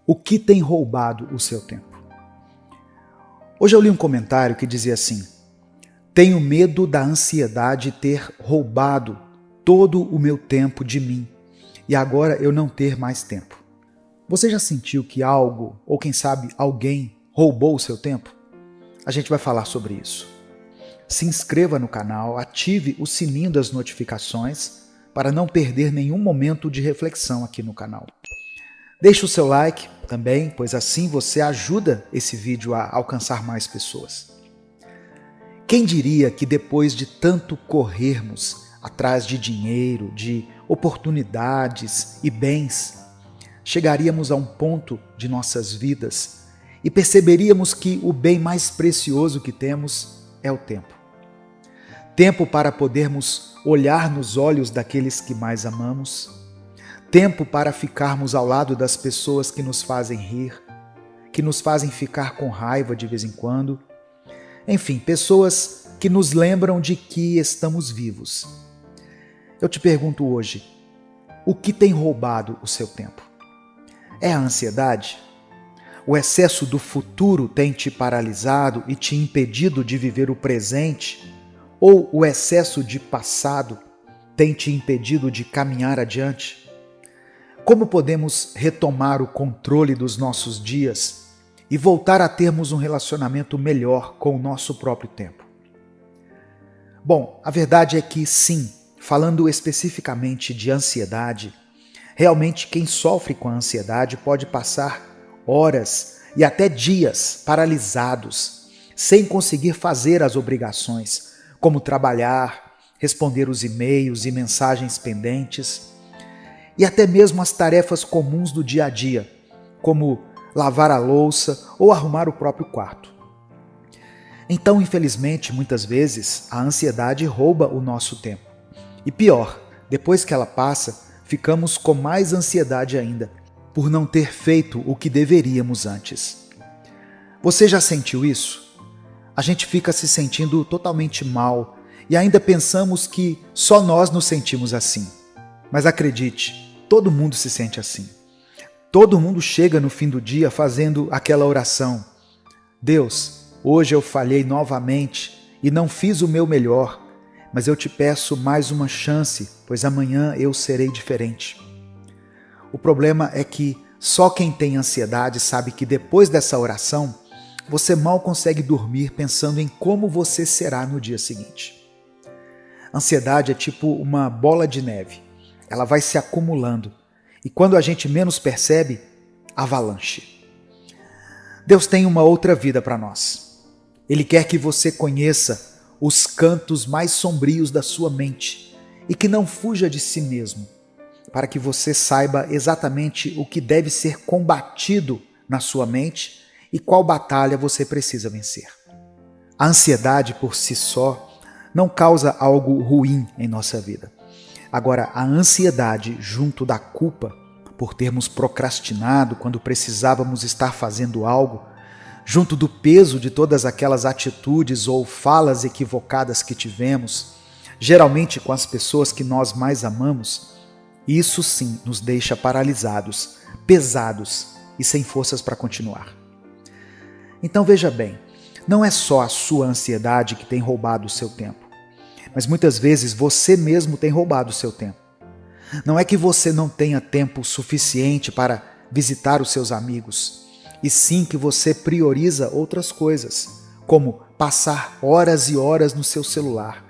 O que tem roubado o seu tempo? Hoje eu li um comentário que dizia assim: tenho medo da ansiedade ter roubado todo o meu tempo de mim e agora eu não ter mais tempo. Você já sentiu que algo, ou quem sabe alguém, roubou o seu tempo? A gente vai falar sobre isso. Se inscreva no canal, ative o sininho das notificações para não perder nenhum momento de reflexão aqui no canal. Deixe o seu like também, pois assim você ajuda esse vídeo a alcançar mais pessoas. Quem diria que depois de tanto corrermos atrás de dinheiro, de oportunidades e bens, chegaríamos a um ponto de nossas vidas e perceberíamos que o bem mais precioso que temos é o tempo. Tempo para podermos olhar nos olhos daqueles que mais amamos, tempo para ficarmos ao lado das pessoas que nos fazem rir, que nos fazem ficar com raiva de vez em quando, enfim, pessoas que nos lembram de que estamos vivos. Eu te pergunto hoje, o que tem roubado o seu tempo? É a ansiedade? O excesso do futuro tem te paralisado e te impedido de viver o presente? Ou o excesso de passado tem te impedido de caminhar adiante? Como podemos retomar o controle dos nossos dias e voltar a termos um relacionamento melhor com o nosso próprio tempo? Bom, a verdade é que sim, falando especificamente de ansiedade, realmente quem sofre com a ansiedade pode passar horas e até dias paralisados, sem conseguir fazer as obrigações, como trabalhar, responder os e-mails e mensagens pendentes, e até mesmo as tarefas comuns do dia a dia, como lavar a louça ou arrumar o próprio quarto. Então, infelizmente, muitas vezes, a ansiedade rouba o nosso tempo. E pior, depois que ela passa, ficamos com mais ansiedade ainda, por não ter feito o que deveríamos antes. Você já sentiu isso? A gente fica se sentindo totalmente mal e ainda pensamos que só nós nos sentimos assim. Mas acredite, todo mundo se sente assim. Todo mundo chega no fim do dia fazendo aquela oração: Deus, hoje eu falhei novamente e não fiz o meu melhor, mas eu te peço mais uma chance, pois amanhã eu serei diferente. O problema é que só quem tem ansiedade sabe que depois dessa oração, você mal consegue dormir pensando em como você será no dia seguinte. Ansiedade é tipo uma bola de neve. Ela vai se acumulando e quando a gente menos percebe, avalanche. Deus tem uma outra vida para nós. Ele quer que você conheça os cantos mais sombrios da sua mente e que não fuja de si mesmo, para que você saiba exatamente o que deve ser combatido na sua mente e qual batalha você precisa vencer. A ansiedade por si só não causa algo ruim em nossa vida. Agora, a ansiedade junto da culpa por termos procrastinado quando precisávamos estar fazendo algo, junto do peso de todas aquelas atitudes ou falas equivocadas que tivemos, geralmente com as pessoas que nós mais amamos, isso sim nos deixa paralisados, pesados e sem forças para continuar. Então veja bem, não é só a sua ansiedade que tem roubado o seu tempo, mas muitas vezes você mesmo tem roubado o seu tempo. Não é que você não tenha tempo suficiente para visitar os seus amigos, e sim que você prioriza outras coisas, como passar horas e horas no seu celular.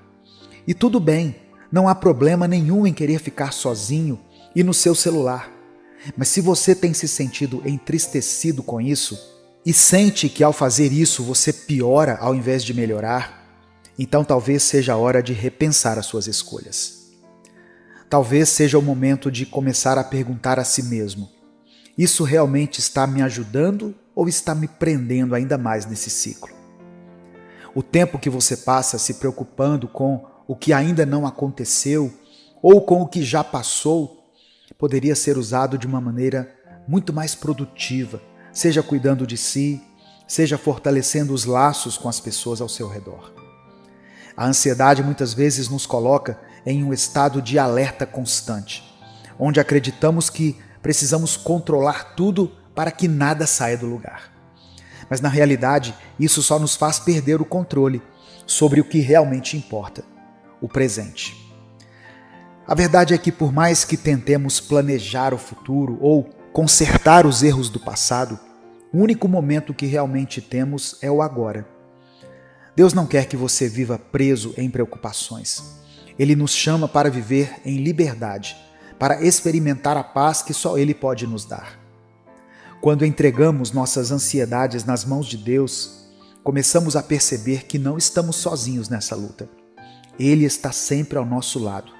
E tudo bem, não há problema nenhum em querer ficar sozinho e no seu celular. Mas se você tem se sentido entristecido com isso, e sente que ao fazer isso você piora ao invés de melhorar, então talvez seja a hora de repensar as suas escolhas. Talvez seja o momento de começar a perguntar a si mesmo: isso realmente está me ajudando ou está me prendendo ainda mais nesse ciclo? O tempo que você passa se preocupando com o que ainda não aconteceu ou com o que já passou poderia ser usado de uma maneira muito mais produtiva, seja cuidando de si, seja fortalecendo os laços com as pessoas ao seu redor. A ansiedade muitas vezes nos coloca em um estado de alerta constante, onde acreditamos que precisamos controlar tudo para que nada saia do lugar. Mas na realidade, isso só nos faz perder o controle sobre o que realmente importa, o presente. A verdade é que por mais que tentemos planejar o futuro ou consertar os erros do passado, o único momento que realmente temos é o agora. Deus não quer que você viva preso em preocupações. Ele nos chama para viver em liberdade, para experimentar a paz que só Ele pode nos dar. Quando entregamos nossas ansiedades nas mãos de Deus, começamos a perceber que não estamos sozinhos nessa luta. Ele está sempre ao nosso lado,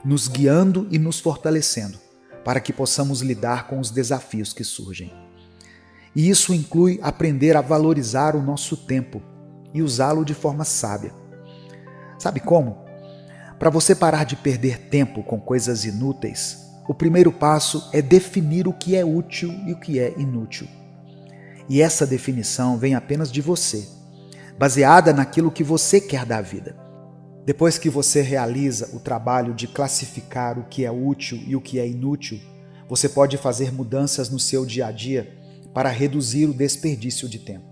nos guiando e nos fortalecendo, para que possamos lidar com os desafios que surgem. E isso inclui aprender a valorizar o nosso tempo e usá-lo de forma sábia. Sabe como? Para você parar de perder tempo com coisas inúteis, o primeiro passo é definir o que é útil e o que é inútil. E essa definição vem apenas de você, baseada naquilo que você quer da vida. Depois que você realiza o trabalho de classificar o que é útil e o que é inútil, você pode fazer mudanças no seu dia a dia para reduzir o desperdício de tempo.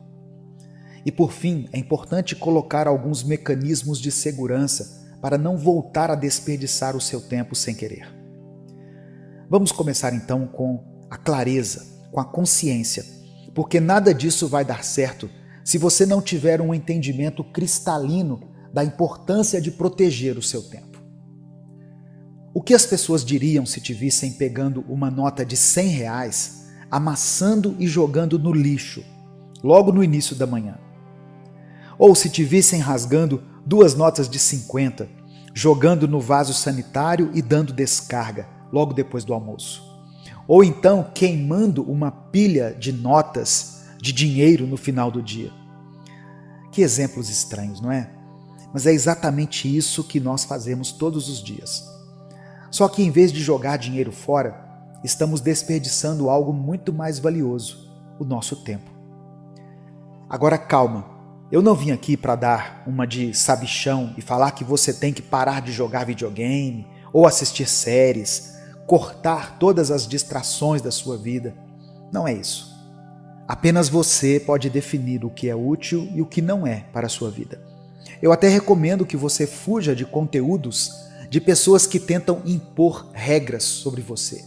E por fim, é importante colocar alguns mecanismos de segurança para não voltar a desperdiçar o seu tempo sem querer. Vamos começar então com a clareza, com a consciência, porque nada disso vai dar certo se você não tiver um entendimento cristalino da importância de proteger o seu tempo. O que as pessoas diriam se te vissem pegando uma nota de R$100, amassando e jogando no lixo, logo no início da manhã? Ou se te vissem rasgando 2 notas de 50, jogando no vaso sanitário e dando descarga, logo depois do almoço? Ou então queimando uma pilha de notas de dinheiro no final do dia? Que exemplos estranhos, não é? Mas é exatamente isso que nós fazemos todos os dias. Só que em vez de jogar dinheiro fora, estamos desperdiçando algo muito mais valioso, o nosso tempo. Agora calma, eu não vim aqui para dar uma de sabichão e falar que você tem que parar de jogar videogame ou assistir séries, cortar todas as distrações da sua vida. Não é isso. Apenas você pode definir o que é útil e o que não é para a sua vida. Eu até recomendo que você fuja de conteúdos de pessoas que tentam impor regras sobre você.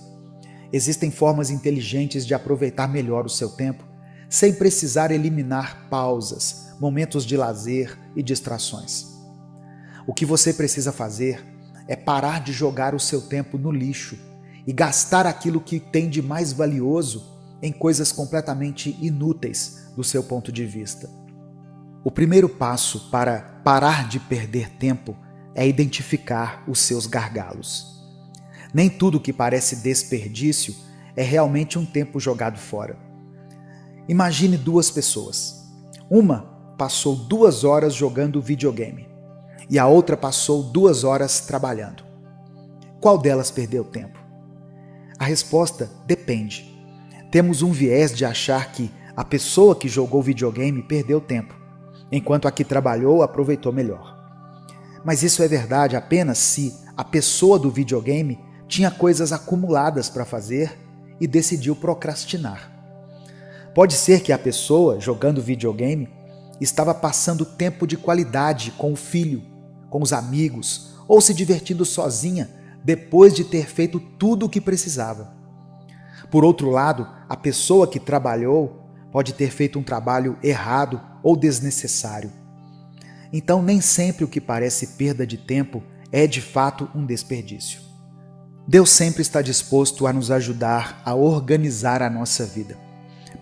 Existem formas inteligentes de aproveitar melhor o seu tempo, sem precisar eliminar pausas, momentos de lazer e distrações. O que você precisa fazer é parar de jogar o seu tempo no lixo e gastar aquilo que tem de mais valioso em coisas completamente inúteis do seu ponto de vista. O primeiro passo para parar de perder tempo é identificar os seus gargalos. Nem tudo que parece desperdício é realmente um tempo jogado fora. Imagine 2 pessoas. Uma passou 2 horas jogando videogame e a outra passou 2 horas trabalhando. Qual delas perdeu tempo? A resposta depende. Temos um viés de achar que a pessoa que jogou videogame perdeu tempo, enquanto a que trabalhou aproveitou melhor. Mas isso é verdade apenas se a pessoa do videogame tinha coisas acumuladas para fazer e decidiu procrastinar. Pode ser que a pessoa, jogando videogame, estava passando tempo de qualidade com o filho, com os amigos, ou se divertindo sozinha depois de ter feito tudo o que precisava. Por outro lado, a pessoa que trabalhou pode ter feito um trabalho errado ou desnecessário. Então, nem sempre o que parece perda de tempo é de fato um desperdício. Deus sempre está disposto a nos ajudar a organizar a nossa vida,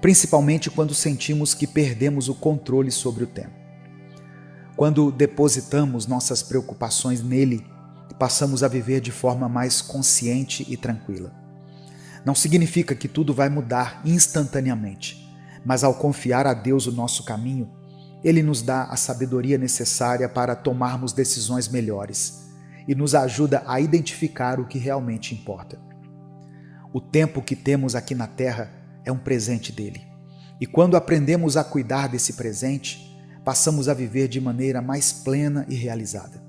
principalmente quando sentimos que perdemos o controle sobre o tempo. Quando depositamos nossas preocupações nele, passamos a viver de forma mais consciente e tranquila. Não significa que tudo vai mudar instantaneamente, mas ao confiar a Deus o nosso caminho, Ele nos dá a sabedoria necessária para tomarmos decisões melhores e nos ajuda a identificar o que realmente importa. O tempo que temos aqui na Terra é um presente dele. E quando aprendemos a cuidar desse presente, passamos a viver de maneira mais plena e realizada.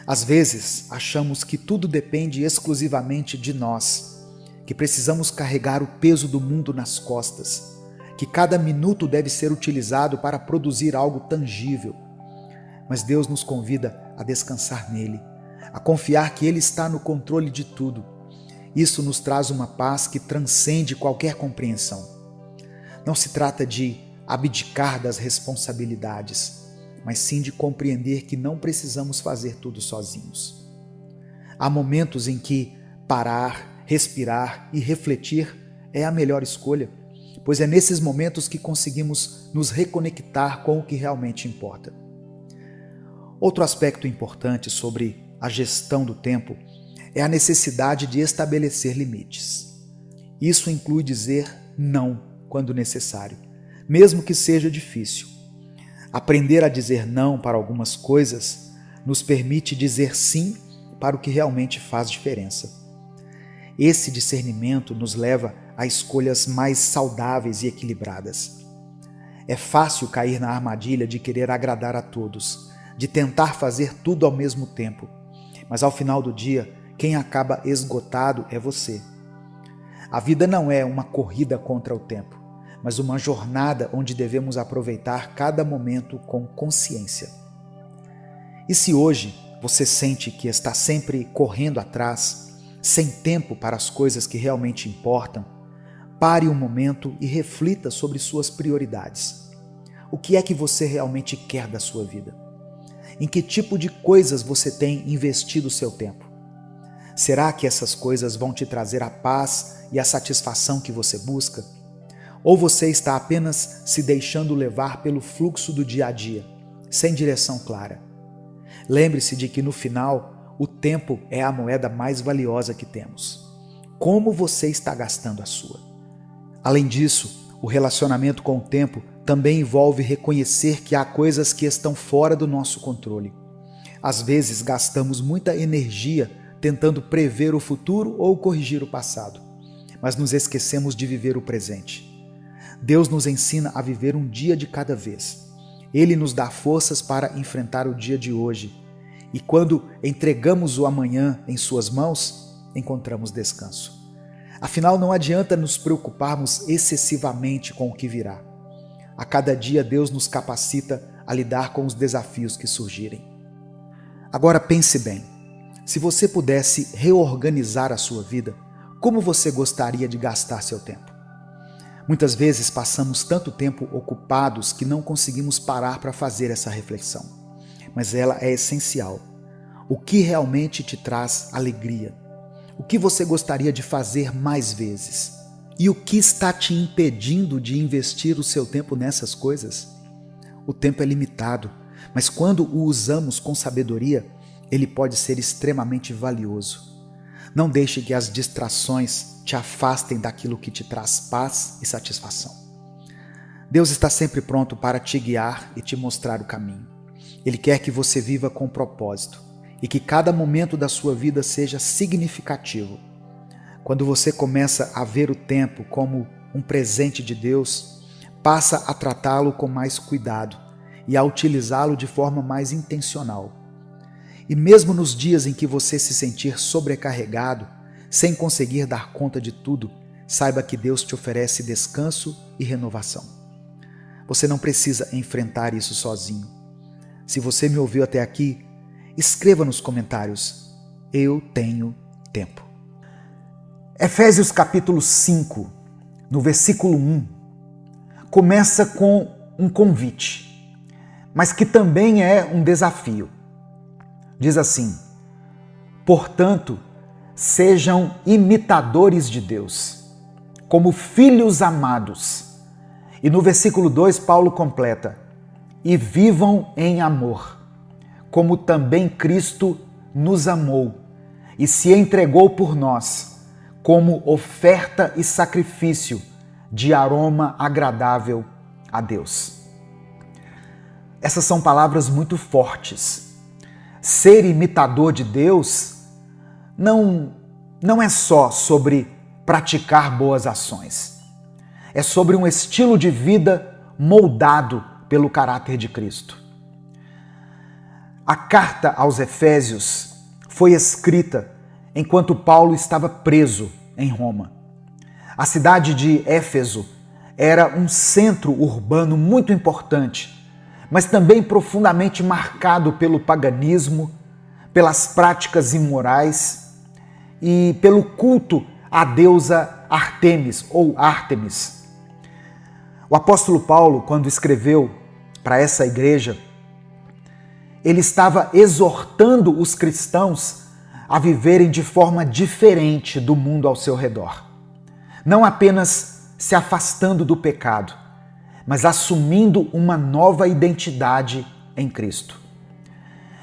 Às vezes, achamos que tudo depende exclusivamente de nós, que precisamos carregar o peso do mundo nas costas, que cada minuto deve ser utilizado para produzir algo tangível. Mas Deus nos convida a descansar nele, a confiar que Ele está no controle de tudo. Isso nos traz uma paz que transcende qualquer compreensão. Não se trata de abdicar das responsabilidades, mas sim de compreender que não precisamos fazer tudo sozinhos. Há momentos em que parar, respirar e refletir é a melhor escolha, pois é nesses momentos que conseguimos nos reconectar com o que realmente importa. Outro aspecto importante sobre a gestão do tempo é a necessidade de estabelecer limites. Isso inclui dizer não quando necessário, mesmo que seja difícil. Aprender a dizer não para algumas coisas nos permite dizer sim para o que realmente faz diferença. Esse discernimento nos leva a escolhas mais saudáveis e equilibradas. É fácil cair na armadilha de querer agradar a todos, de tentar fazer tudo ao mesmo tempo, mas ao final do dia, quem acaba esgotado é você. A vida não é uma corrida contra o tempo, mas uma jornada onde devemos aproveitar cada momento com consciência. E se hoje você sente que está sempre correndo atrás, sem tempo para as coisas que realmente importam, pare um momento e reflita sobre suas prioridades. O que é que você realmente quer da sua vida? Em que tipo de coisas você tem investido o seu tempo? Será que essas coisas vão te trazer a paz e a satisfação que você busca? Ou você está apenas se deixando levar pelo fluxo do dia a dia, sem direção clara? Lembre-se de que no final, o tempo é a moeda mais valiosa que temos. Como você está gastando a sua? Além disso, o relacionamento com o tempo também envolve reconhecer que há coisas que estão fora do nosso controle. Às vezes gastamos muita energia tentando prever o futuro ou corrigir o passado, mas nos esquecemos de viver o presente. Deus nos ensina a viver um dia de cada vez. Ele nos dá forças para enfrentar o dia de hoje. E quando entregamos o amanhã em suas mãos, encontramos descanso. Afinal, não adianta nos preocuparmos excessivamente com o que virá. A cada dia Deus nos capacita a lidar com os desafios que surgirem. Agora pense bem, se você pudesse reorganizar a sua vida, como você gostaria de gastar seu tempo? Muitas vezes passamos tanto tempo ocupados que não conseguimos parar para fazer essa reflexão, mas ela é essencial. O que realmente te traz alegria? O que você gostaria de fazer mais vezes? E o que está te impedindo de investir o seu tempo nessas coisas? O tempo é limitado, mas quando o usamos com sabedoria, ele pode ser extremamente valioso. Não deixe que as distrações te afastem daquilo que te traz paz e satisfação. Deus está sempre pronto para te guiar e te mostrar o caminho. Ele quer que você viva com propósito e que cada momento da sua vida seja significativo. Quando você começa a ver o tempo como um presente de Deus, passa a tratá-lo com mais cuidado e a utilizá-lo de forma mais intencional. E mesmo nos dias em que você se sentir sobrecarregado, sem conseguir dar conta de tudo, saiba que Deus te oferece descanso e renovação. Você não precisa enfrentar isso sozinho. Se você me ouviu até aqui, escreva nos comentários: eu tenho tempo. Efésios capítulo 5, no versículo 1, começa com um convite, mas que também é um desafio. Diz assim: portanto, sejam imitadores de Deus, como filhos amados. E no versículo 2, Paulo completa: e vivam em amor, como também Cristo nos amou e se entregou por nós, como oferta e sacrifício de aroma agradável a Deus. Essas são palavras muito fortes. Ser imitador de Deus não é só sobre praticar boas ações. É sobre um estilo de vida moldado pelo caráter de Cristo. A carta aos Efésios foi escrita enquanto Paulo estava preso em Roma. A cidade de Éfeso era um centro urbano muito importante, mas também profundamente marcado pelo paganismo, pelas práticas imorais e pelo culto à deusa Ártemis ou Ártemis. O apóstolo Paulo, quando escreveu para essa igreja, ele estava exortando os cristãos a viverem de forma diferente do mundo ao seu redor. Não apenas se afastando do pecado, mas assumindo uma nova identidade em Cristo.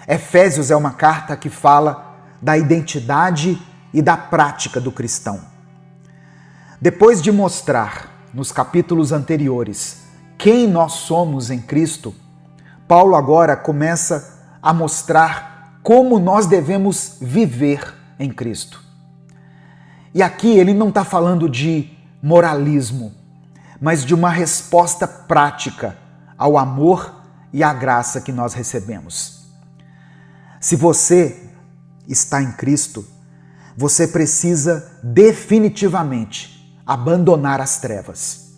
Efésios é uma carta que fala da identidade e da prática do cristão. Depois de mostrar, nos capítulos anteriores, quem nós somos em Cristo, Paulo agora começa a mostrar como nós devemos viver em Cristo. E aqui ele não está falando de moralismo, mas de uma resposta prática ao amor e à graça que nós recebemos. Se você está em Cristo, você precisa definitivamente abandonar as trevas.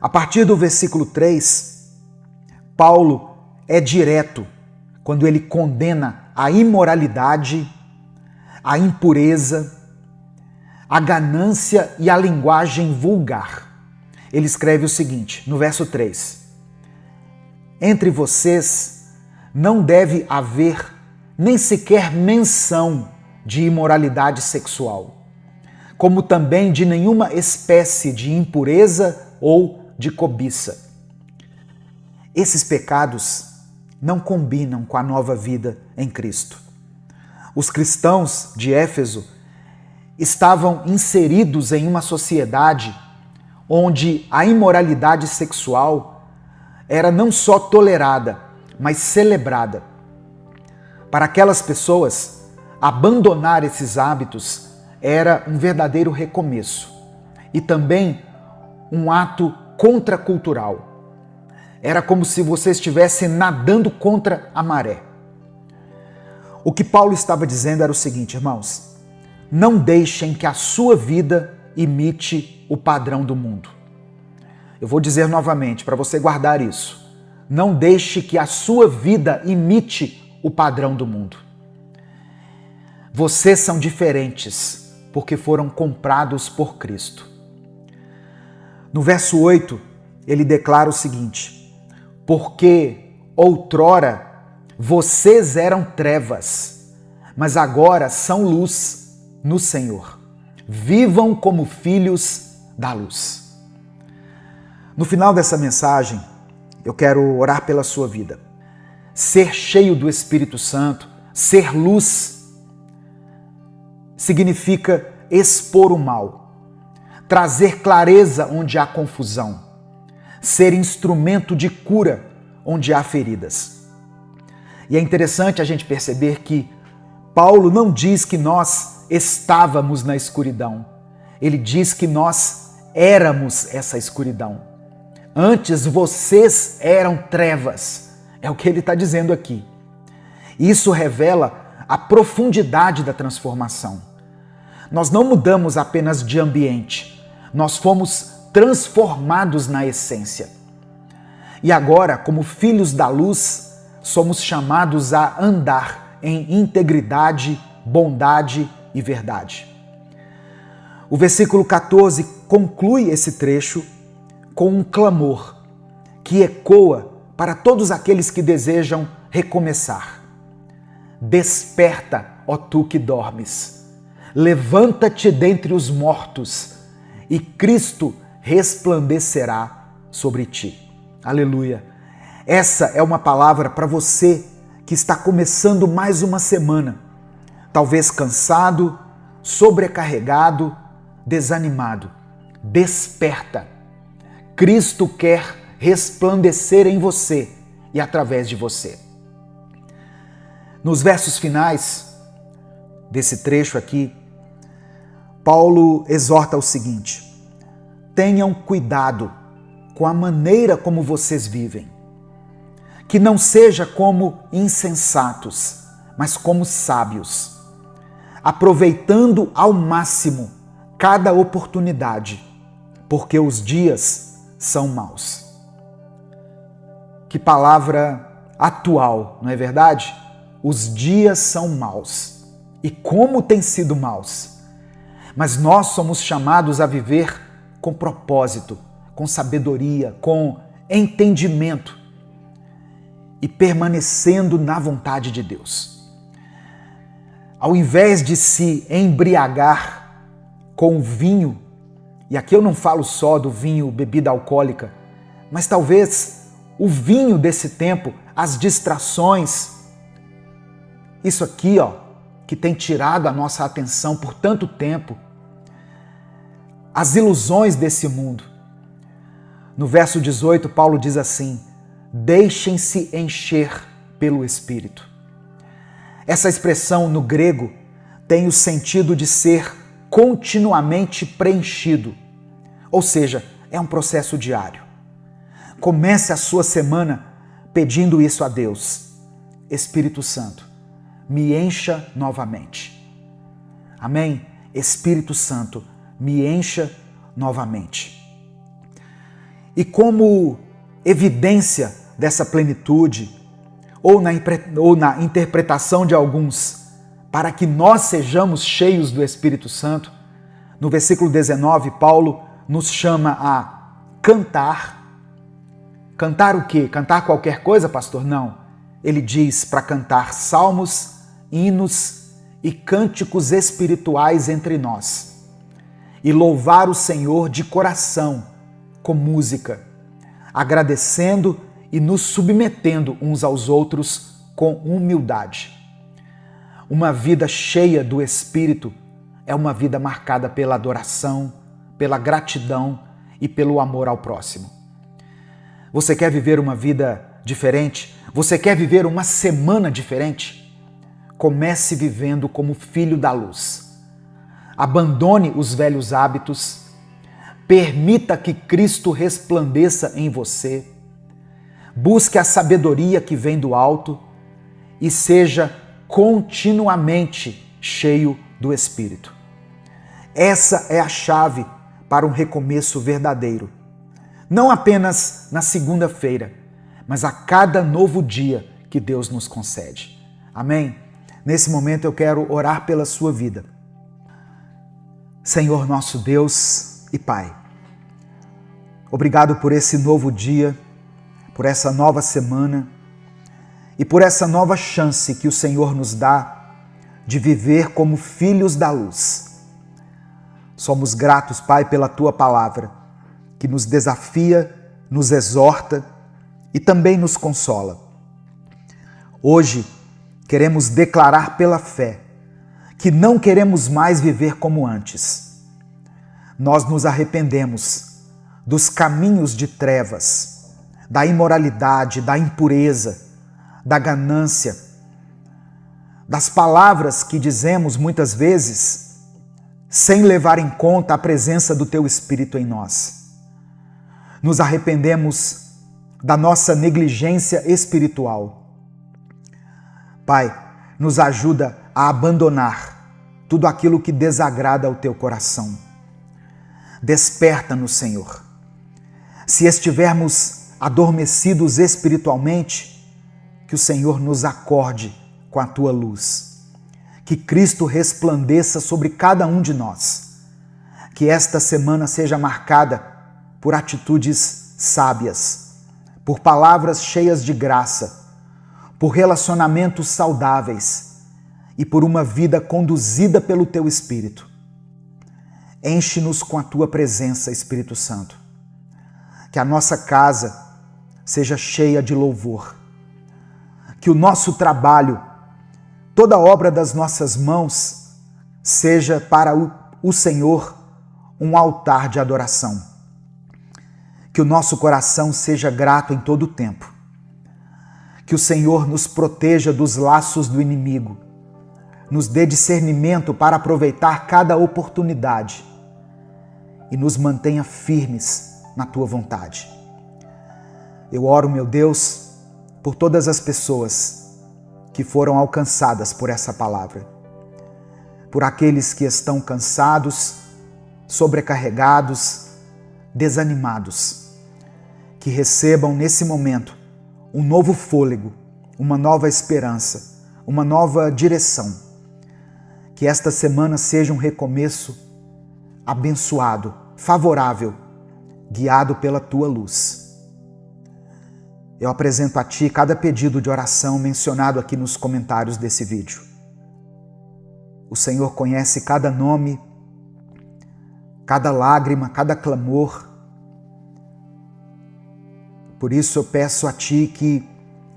A partir do versículo 3, Paulo é direto quando ele condena a imoralidade, a impureza, a ganância e a linguagem vulgar. Ele escreve o seguinte, no verso 3: entre vocês não deve haver nem sequer menção de imoralidade sexual, como também de nenhuma espécie de impureza ou de cobiça. Esses pecados não combinam com a nova vida em Cristo. Os cristãos de Éfeso estavam inseridos em uma sociedade onde a imoralidade sexual era não só tolerada, mas celebrada. Para aquelas pessoas, abandonar esses hábitos era um verdadeiro recomeço e também um ato contracultural. Era como se você estivesse nadando contra a maré. O que Paulo estava dizendo era o seguinte, irmãos: não deixem que a sua vida imite o padrão do mundo. Eu vou dizer novamente para você guardar isso. Não deixe que a sua vida imite o padrão do mundo. Vocês são diferentes porque foram comprados por Cristo. No verso 8, ele declara o seguinte: porque outrora vocês eram trevas, mas agora são luz no Senhor. Vivam como filhos da luz. No final dessa mensagem, eu quero orar pela sua vida. Ser cheio do Espírito Santo, ser luz, significa expor o mal, trazer clareza onde há confusão, ser instrumento de cura onde há feridas. E é interessante a gente perceber que Paulo não diz que nós estávamos na escuridão. Ele diz que nós éramos essa escuridão. Antes vocês eram trevas. É o que ele está dizendo aqui. Isso revela a profundidade da transformação. Nós não mudamos apenas de ambiente. Nós fomos transformados na essência. E agora, como filhos da luz, somos chamados a andar em integridade, bondade e verdade. O versículo 14 conclui esse trecho com um clamor que ecoa para todos aqueles que desejam recomeçar. Desperta, ó tu que dormes. Levanta-te dentre os mortos e Cristo resplandecerá sobre ti. Aleluia! Essa é uma palavra para você que está começando mais uma semana, talvez cansado, sobrecarregado, desanimado. Desperta! Cristo quer resplandecer em você e através de você. Nos versos finais desse trecho aqui, Paulo exorta o seguinte: tenham cuidado com a maneira como vocês vivem, que não seja como insensatos, mas como sábios, aproveitando ao máximo cada oportunidade, porque os dias são maus. Que palavra atual, não é verdade? Os dias são maus. E como têm sido maus? Mas nós somos chamados a viver com propósito, com sabedoria, com entendimento e permanecendo na vontade de Deus. Ao invés de se embriagar com o vinho, e aqui eu não falo só do vinho, bebida alcoólica, mas talvez o vinho desse tempo, as distrações, isso aqui, que tem tirado a nossa atenção por tanto tempo, as ilusões desse mundo. No verso 18, Paulo diz assim: deixem-se encher pelo Espírito. Essa expressão no grego tem o sentido de ser continuamente preenchido, ou seja, é um processo diário. Comece a sua semana pedindo isso a Deus. Espírito Santo, me encha novamente. Amém? Espírito Santo, me encha novamente. E como evidência dessa plenitude, ou na interpretação de alguns, para que nós sejamos cheios do Espírito Santo, no versículo 19, Paulo nos chama a cantar. Cantar o quê? Cantar qualquer coisa, pastor? Não. Ele diz para cantar salmos, hinos e cânticos espirituais entre nós e louvar o Senhor de coração com música, agradecendo e nos submetendo uns aos outros com humildade. Uma vida cheia do Espírito é uma vida marcada pela adoração, pela gratidão e pelo amor ao próximo. Você quer viver uma vida diferente? Você quer viver uma semana diferente? Comece vivendo como filho da luz. Abandone os velhos hábitos. Permita que Cristo resplandeça em você. Busque a sabedoria que vem do alto e seja continuamente cheio do Espírito. Essa é a chave para um recomeço verdadeiro. Não apenas na segunda-feira, mas a cada novo dia que Deus nos concede. Amém? Nesse momento eu quero orar pela sua vida. Senhor nosso Deus e Pai, obrigado por esse novo dia, por essa nova semana e por essa nova chance que o Senhor nos dá de viver como filhos da luz. Somos gratos, Pai, pela Tua palavra, que nos desafia, nos exorta e também nos consola. Hoje, queremos declarar pela fé que não queremos mais viver como antes. Nós nos arrependemos dos caminhos de trevas, da imoralidade, da impureza, da ganância, das palavras que dizemos muitas vezes sem levar em conta a presença do Teu Espírito em nós. Nos arrependemos da nossa negligência espiritual. Pai, nos ajuda a abandonar tudo aquilo que desagrada ao Teu coração. Desperta-nos, Senhor. Se estivermos adormecidos espiritualmente, que o Senhor nos acorde com a Tua luz. Que Cristo resplandeça sobre cada um de nós. Que esta semana seja marcada por atitudes sábias, por palavras cheias de graça, por relacionamentos saudáveis e por uma vida conduzida pelo Teu Espírito. Enche-nos com a Tua presença, Espírito Santo. Que a nossa casa seja cheia de louvor. Que o nosso trabalho, toda obra das nossas mãos, seja para o Senhor um altar de adoração. Que o nosso coração seja grato em todo o tempo. Que o Senhor nos proteja dos laços do inimigo, nos dê discernimento para aproveitar cada oportunidade e nos mantenha firmes na Tua vontade. Eu oro, meu Deus, por todas as pessoas que foram alcançadas por essa palavra, por aqueles que estão cansados sobrecarregados, desanimados, que recebam nesse momento um novo fôlego, uma nova esperança, uma nova direção. Que esta semana seja um recomeço abençoado, favorável, guiado pela tua luz. Eu apresento a ti cada pedido de oração mencionado aqui nos comentários desse vídeo. O Senhor conhece cada nome, cada lágrima, cada clamor. Por isso eu peço a ti que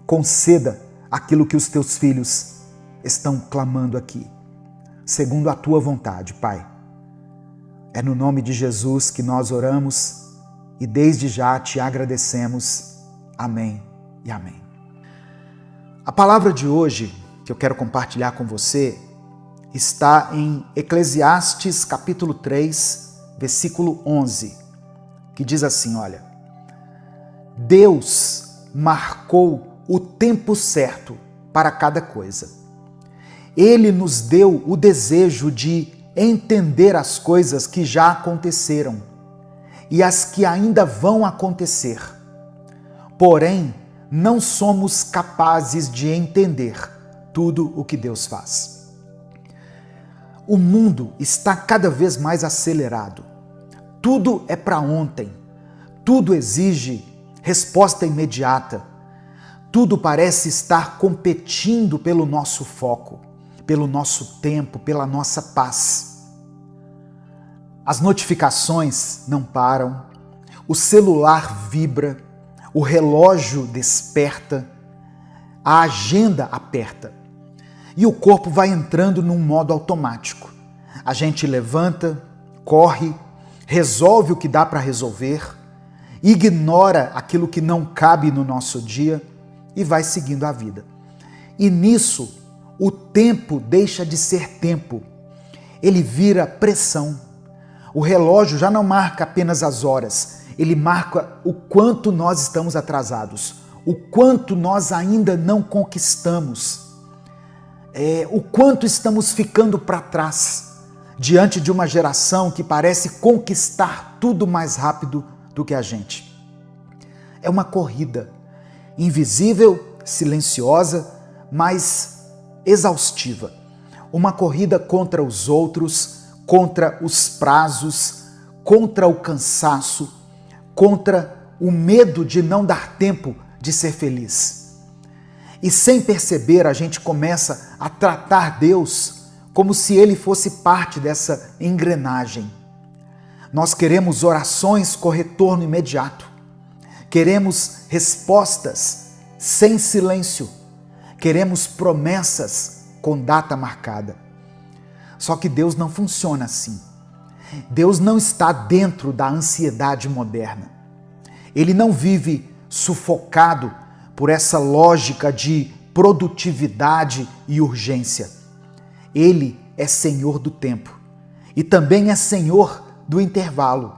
conceda aquilo que os teus filhos estão clamando aqui, segundo a tua vontade, Pai. É no nome de Jesus que nós oramos e desde já te agradecemos. Amém e amém. A palavra de hoje que eu quero compartilhar com você está em Eclesiastes capítulo 3, versículo 11, que diz assim, olha: Deus marcou o tempo certo para cada coisa. Ele nos deu o desejo de entender as coisas que já aconteceram e as que ainda vão acontecer. Porém, não somos capazes de entender tudo o que Deus faz. O mundo está cada vez mais acelerado. Tudo é para ontem. Tudo exige resposta imediata. Tudo parece estar competindo pelo nosso foco, pelo nosso tempo, pela nossa paz. As notificações não param, o celular vibra, o relógio desperta, a agenda aperta e o corpo vai entrando num modo automático. A gente levanta, corre, resolve o que dá para resolver, ignora aquilo que não cabe no nosso dia e vai seguindo a vida. E nisso, o tempo deixa de ser tempo, ele vira pressão. O relógio já não marca apenas as horas, ele marca o quanto nós estamos atrasados, o quanto nós ainda não conquistamos, o quanto estamos ficando para trás diante de uma geração que parece conquistar tudo mais rápido do que a gente. É uma corrida invisível, silenciosa, mas exaustiva. Uma corrida contra os outros, contra os prazos, contra o cansaço, contra o medo de não dar tempo de ser feliz. E sem perceber, a gente começa a tratar Deus como se Ele fosse parte dessa engrenagem. Nós queremos orações com retorno imediato. Queremos respostas sem silêncio. Queremos promessas com data marcada. Só que Deus não funciona assim. Deus não está dentro da ansiedade moderna. Ele não vive sufocado por essa lógica de produtividade e urgência. Ele é Senhor do tempo e também é Senhor do intervalo.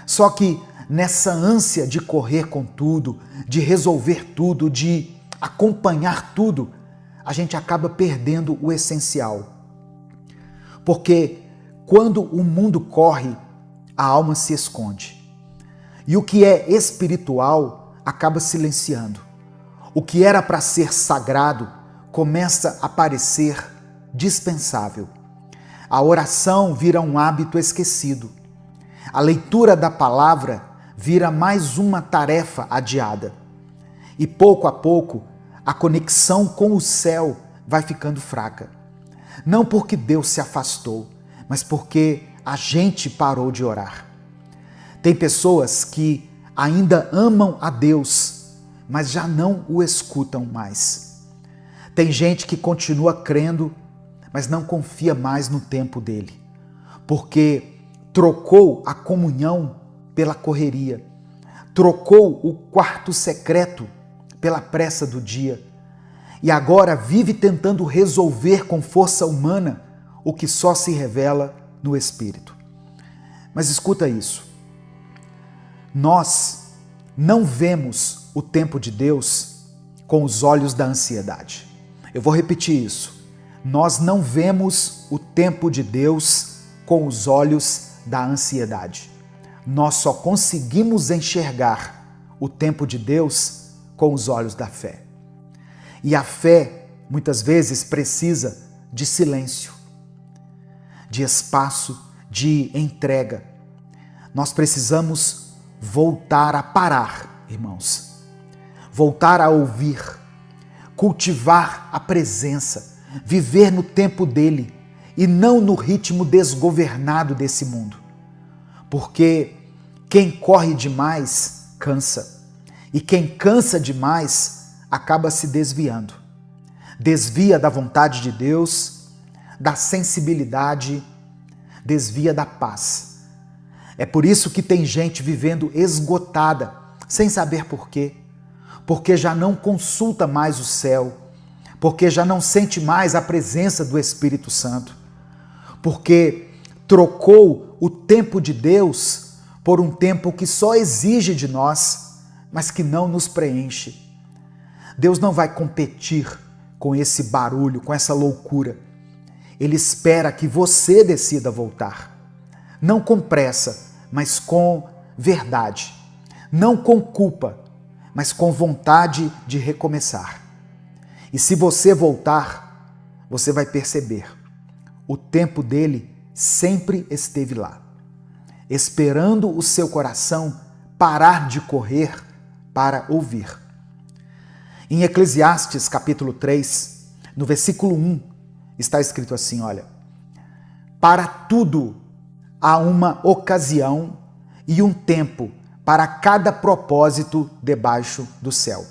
Só que nessa ânsia de correr com tudo, de resolver tudo, de acompanhar tudo, a gente acaba perdendo o essencial. Porque quando o mundo corre, a alma se esconde. E o que é espiritual acaba silenciando. O que era para ser sagrado começa a parecer dispensável. A oração vira um hábito esquecido. A leitura da palavra vira mais uma tarefa adiada. E pouco a pouco, a conexão com o céu vai ficando fraca. Não porque Deus se afastou, mas porque a gente parou de orar. Tem pessoas que ainda amam a Deus, mas já não o escutam mais. Tem gente que continua crendo, mas não confia mais no tempo dele, porque trocou a comunhão pela correria, trocou o quarto secreto pela pressa do dia e agora vive tentando resolver com força humana o que só se revela no Espírito. Mas escuta isso. Nós não vemos o tempo de Deus com os olhos da ansiedade. Eu vou repetir isso. Nós não vemos o tempo de Deus com os olhos da ansiedade. Nós só conseguimos enxergar o tempo de Deus com os olhos da fé. E a fé, muitas vezes, precisa de silêncio, de espaço, de entrega. Nós precisamos voltar a parar, irmãos. Voltar a ouvir, cultivar a presença, viver no tempo dele e não no ritmo desgovernado desse mundo. Porque quem corre demais cansa, e quem cansa demais acaba se desviando. Desvia da vontade de Deus, da sensibilidade, desvia da paz. É por isso que tem gente vivendo esgotada, sem saber por quê. Porque já não consulta mais o céu, porque já não sente mais a presença do Espírito Santo, porque trocou o tempo de Deus por um tempo que só exige de nós, mas que não nos preenche. Deus não vai competir com esse barulho, com essa loucura. Ele espera que você decida voltar. Não com pressa, mas com verdade. Não com culpa, mas com vontade de recomeçar. E se você voltar, você vai perceber, o tempo dele sempre esteve lá, esperando o seu coração parar de correr para ouvir. Em Eclesiastes capítulo 3, no versículo 1, está escrito assim, olha: para tudo há uma ocasião e um tempo para cada propósito debaixo do céu.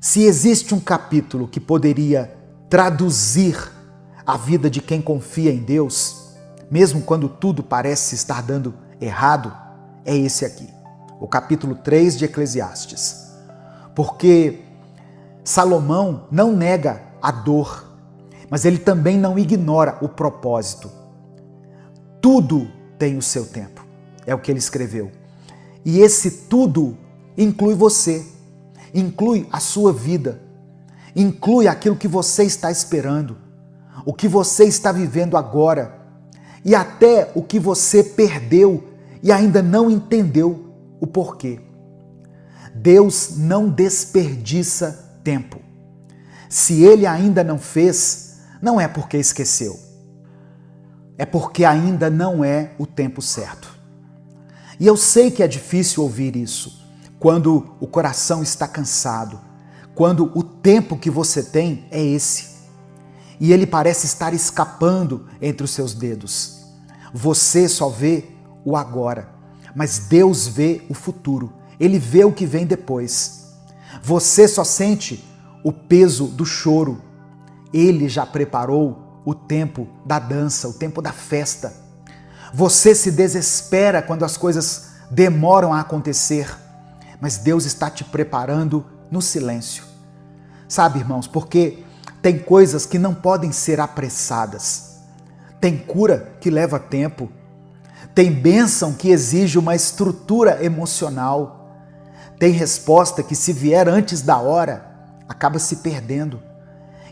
Se existe um capítulo que poderia traduzir a vida de quem confia em Deus, mesmo quando tudo parece estar dando errado, é esse aqui, o capítulo 3 de Eclesiastes. Porque Salomão não nega a dor, mas ele também não ignora o propósito. Tudo tem o seu tempo, é o que ele escreveu. E esse tudo inclui você, inclui a sua vida, inclui aquilo que você está esperando, o que você está vivendo agora e até o que você perdeu e ainda não entendeu o porquê. Deus não desperdiça tempo. Se ele ainda não fez, não é porque esqueceu, é porque ainda não é o tempo certo. E eu sei que é difícil ouvir isso, quando o coração está cansado, quando o tempo que você tem é esse, e ele parece estar escapando entre os seus dedos. Você só vê o agora, mas Deus vê o futuro, ele vê o que vem depois. Você só sente o peso do choro, ele já preparou o tempo da dança, o tempo da festa. Você se desespera quando as coisas demoram a acontecer, mas Deus está te preparando no silêncio. Sabe, irmãos, porque tem coisas que não podem ser apressadas. Tem cura que leva tempo. Tem bênção que exige uma estrutura emocional. Tem resposta que, se vier antes da hora, acaba se perdendo.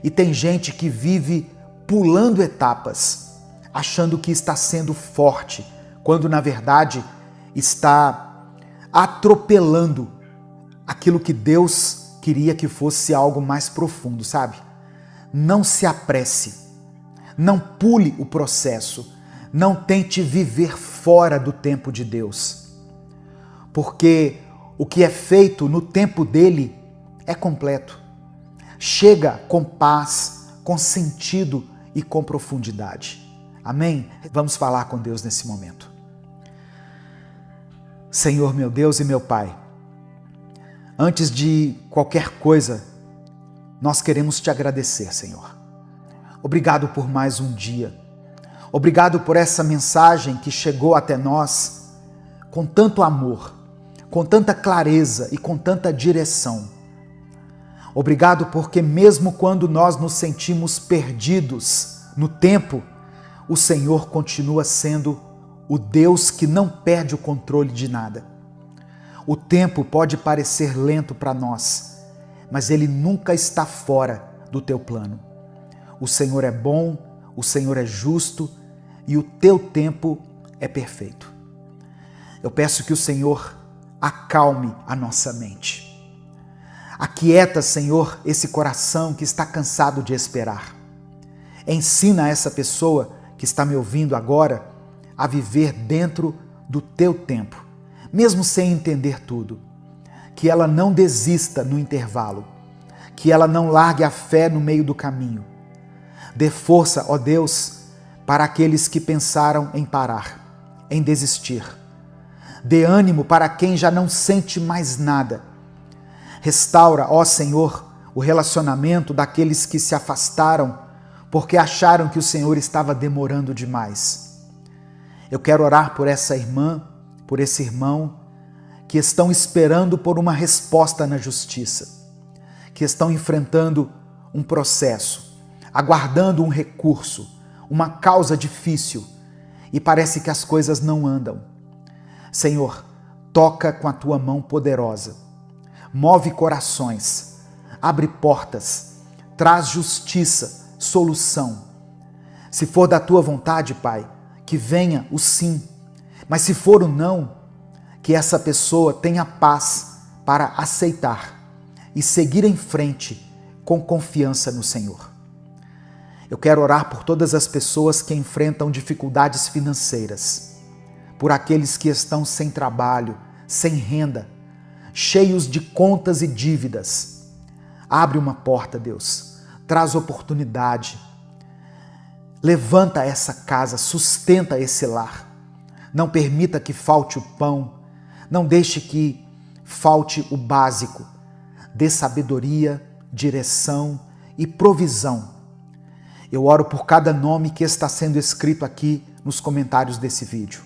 E tem gente que vive pulando etapas, achando que está sendo forte, quando na verdade está atropelando aquilo que Deus queria que fosse algo mais profundo, sabe? Não se apresse, não pule o processo, não tente viver fora do tempo de Deus, porque o que é feito no tempo dele é completo. Chega com paz, com sentido e com profundidade. Amém? Vamos falar com Deus nesse momento. Senhor, meu Deus e meu Pai, antes de qualquer coisa, nós queremos te agradecer, Senhor. Obrigado por mais um dia. Obrigado por essa mensagem que chegou até nós com tanto amor, com tanta clareza e com tanta direção. Obrigado porque mesmo quando nós nos sentimos perdidos no tempo, o Senhor continua sendo o Deus que não perde o controle de nada. O tempo pode parecer lento para nós, mas ele nunca está fora do teu plano. O Senhor é bom, o Senhor é justo e o teu tempo é perfeito. Eu peço que o Senhor acalme a nossa mente. Aquieta, Senhor, esse coração que está cansado de esperar. Ensina essa pessoa que está me ouvindo agora a viver dentro do teu tempo, mesmo sem entender tudo. Que ela não desista no intervalo, que ela não largue a fé no meio do caminho. Dê força, ó Deus, para aqueles que pensaram em parar, em desistir. Dê ânimo para quem já não sente mais nada. Restaura, ó Senhor, o relacionamento daqueles que se afastaram porque acharam que o Senhor estava demorando demais. Eu quero orar por essa irmã, por esse irmão, que estão esperando por uma resposta na justiça, que estão enfrentando um processo, aguardando um recurso, uma causa difícil, e parece que as coisas não andam. Senhor, toca com a tua mão poderosa, move corações, abre portas, traz justiça, solução. Se for da tua vontade, Pai, que venha o sim, mas se for o não, que essa pessoa tenha paz para aceitar e seguir em frente com confiança no Senhor. Eu quero orar por todas as pessoas que enfrentam dificuldades financeiras, por aqueles que estão sem trabalho, sem renda, cheios de contas e dívidas. Abre uma porta, Deus, traz oportunidade, levanta essa casa, sustenta esse lar. Não permita que falte o pão, não deixe que falte o básico. Dê sabedoria, direção e provisão. Eu oro por cada nome que está sendo escrito aqui nos comentários desse vídeo.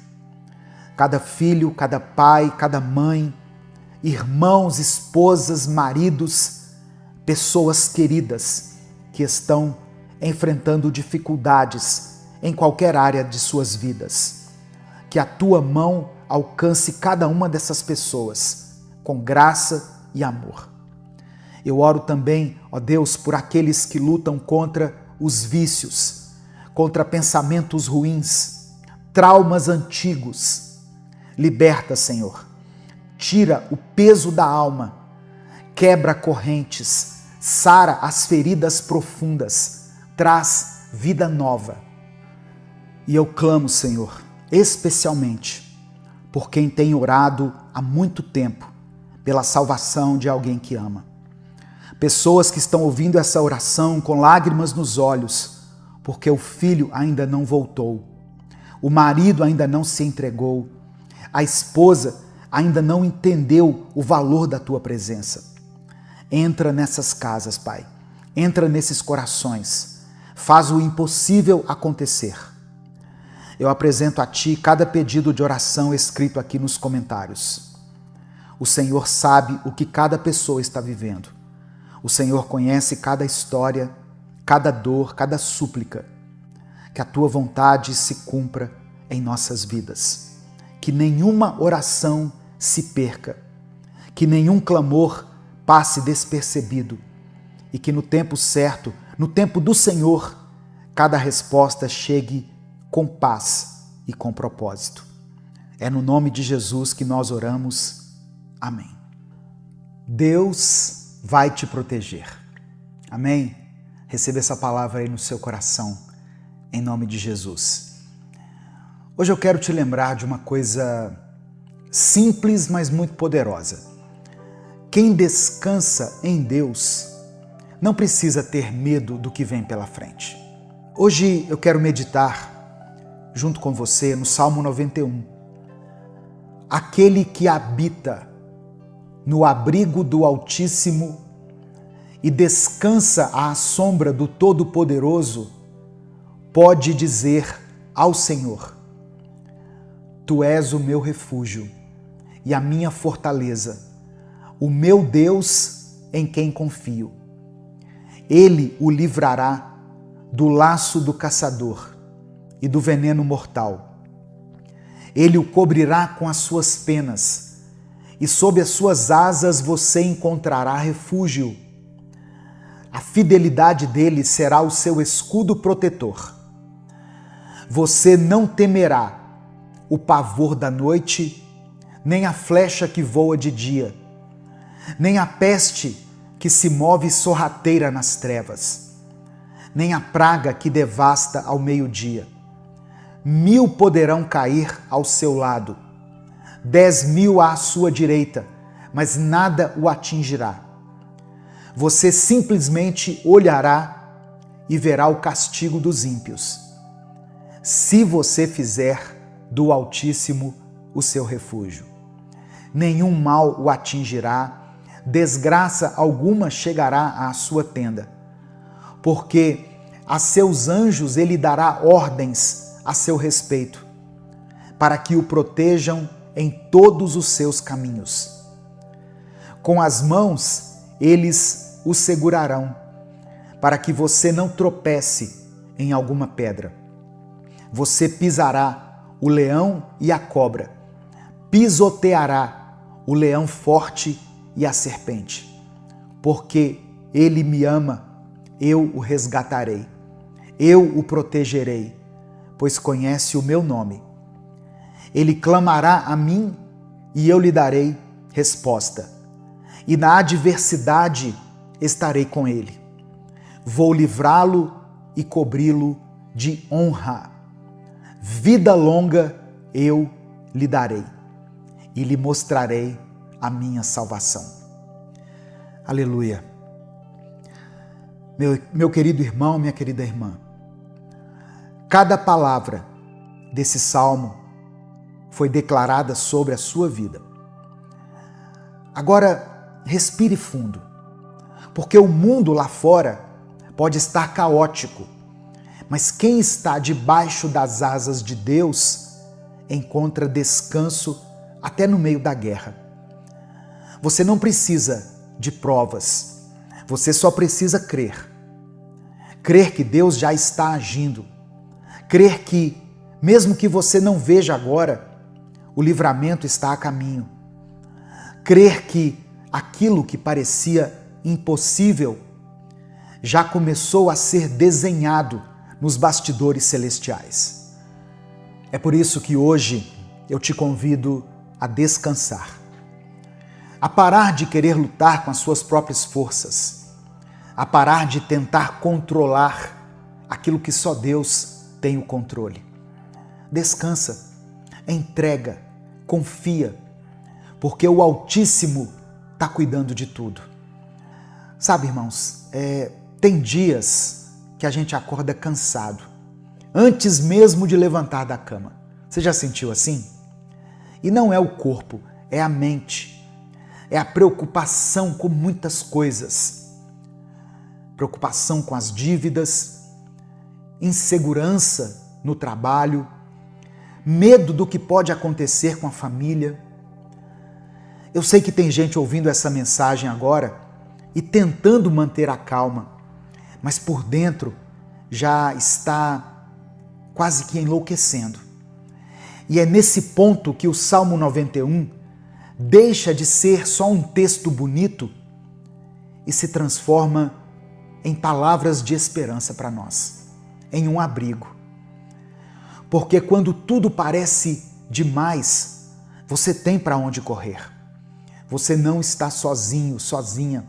Cada filho, cada pai, cada mãe, irmãos, esposas, maridos, pessoas queridas que estão enfrentando dificuldades em qualquer área de suas vidas. Que a tua mão alcance cada uma dessas pessoas com graça e amor. Eu oro também, ó Deus, por aqueles que lutam contra os vícios, contra pensamentos ruins, traumas antigos. Liberta, Senhor. Tira o peso da alma, quebra correntes, sara as feridas profundas, traz vida nova. E eu clamo, Senhor, especialmente por quem tem orado há muito tempo pela salvação de alguém que ama. Pessoas que estão ouvindo essa oração com lágrimas nos olhos, porque o filho ainda não voltou, o marido ainda não se entregou, a esposa ainda não entendeu o valor da tua presença. Entra nessas casas, Pai, entra nesses corações, faz o impossível acontecer. Eu apresento a Ti cada pedido de oração escrito aqui nos comentários. O Senhor sabe o que cada pessoa está vivendo. O Senhor conhece cada história, cada dor, cada súplica. Que a Tua vontade se cumpra em nossas vidas. Que nenhuma oração se perca. Que nenhum clamor passe despercebido. E que no tempo certo, no tempo do Senhor, cada resposta chegue com paz e com propósito. É no nome de Jesus que nós oramos. Amém. Deus vai te proteger. Amém? Receba essa palavra aí no seu coração, em nome de Jesus. Hoje eu quero te lembrar de uma coisa simples, mas muito poderosa. Quem descansa em Deus não precisa ter medo do que vem pela frente. Hoje eu quero meditar junto com você no Salmo 91. Aquele que habita no abrigo do Altíssimo e descansa à sombra do Todo-Poderoso, pode dizer ao Senhor: Tu és o meu refúgio e a minha fortaleza, o meu Deus em quem confio. Ele o livrará do laço do caçador e do veneno mortal. Ele o cobrirá com as suas penas, e sob as suas asas você encontrará refúgio. A fidelidade dele será o seu escudo protetor. Você não temerá o pavor da noite, nem a flecha que voa de dia, nem a peste que se move sorrateira nas trevas, nem a praga que devasta ao meio-dia. 1000 poderão cair ao seu lado, 10.000 à sua direita, mas nada o atingirá. Você simplesmente olhará e verá o castigo dos ímpios, se você fizer do Altíssimo o seu refúgio. Nenhum mal o atingirá, desgraça alguma chegará à sua tenda, porque a seus anjos ele dará ordens a seu respeito, para que o protejam em todos os seus caminhos. Com as mãos eles o segurarão, para que você não tropece em alguma pedra. Você pisará o leão e a cobra, pisoteará o leão forte e a serpente. Porque ele me ama, eu o resgatarei, eu o protegerei, pois conhece o meu nome. Ele clamará a mim e eu lhe darei resposta. E na adversidade estarei com ele. Vou livrá-lo e cobri-lo de honra. Vida longa eu lhe darei e lhe mostrarei a minha salvação. Aleluia. Meu querido irmão, minha querida irmã, cada palavra desse salmo foi declarada sobre a sua vida. Agora, respire fundo, porque o mundo lá fora pode estar caótico, mas quem está debaixo das asas de Deus encontra descanso até no meio da guerra. Você não precisa de provas, você só precisa crer. Crer que Deus já está agindo, crer que, mesmo que você não veja agora, o livramento está a caminho. Crer que aquilo que parecia impossível já começou a ser desenhado nos bastidores celestiais. É por isso que hoje eu te convido a descansar, a parar de querer lutar com as suas próprias forças, a parar de tentar controlar aquilo que só Deus tem o controle. Descansa, entrega, confia, porque o Altíssimo está cuidando de tudo. Sabe, irmãos, tem dias que a gente acorda cansado, antes mesmo de levantar da cama. Você já sentiu assim? E não é o corpo, é a mente, é a preocupação com muitas coisas. Preocupação com as dívidas, insegurança no trabalho, medo do que pode acontecer com a família. Eu sei que tem gente ouvindo essa mensagem agora e tentando manter a calma, mas por dentro já está quase que enlouquecendo. E é nesse ponto que o Salmo 91 deixa de ser só um texto bonito e se transforma em palavras de esperança para nós, em um abrigo. Porque quando tudo parece demais, você tem para onde correr. Você não está sozinho, sozinha.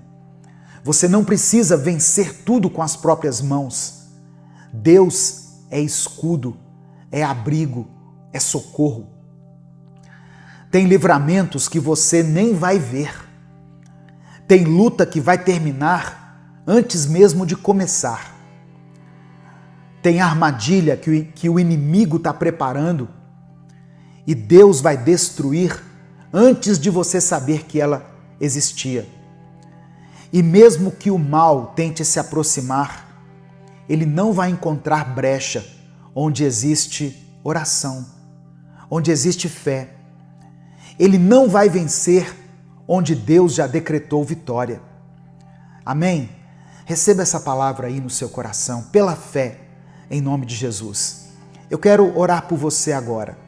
Você não precisa vencer tudo com as próprias mãos. Deus é escudo, é abrigo, é socorro. Tem livramentos que você nem vai ver. Tem luta que vai terminar antes mesmo de começar. Tem armadilha que o inimigo está preparando e Deus vai destruir antes de você saber que ela existia. E mesmo que o mal tente se aproximar, ele não vai encontrar brecha onde existe oração, onde existe fé. Ele não vai vencer onde Deus já decretou vitória. Amém? Receba essa palavra aí no seu coração, pela fé, em nome de Jesus. Eu quero orar por você agora.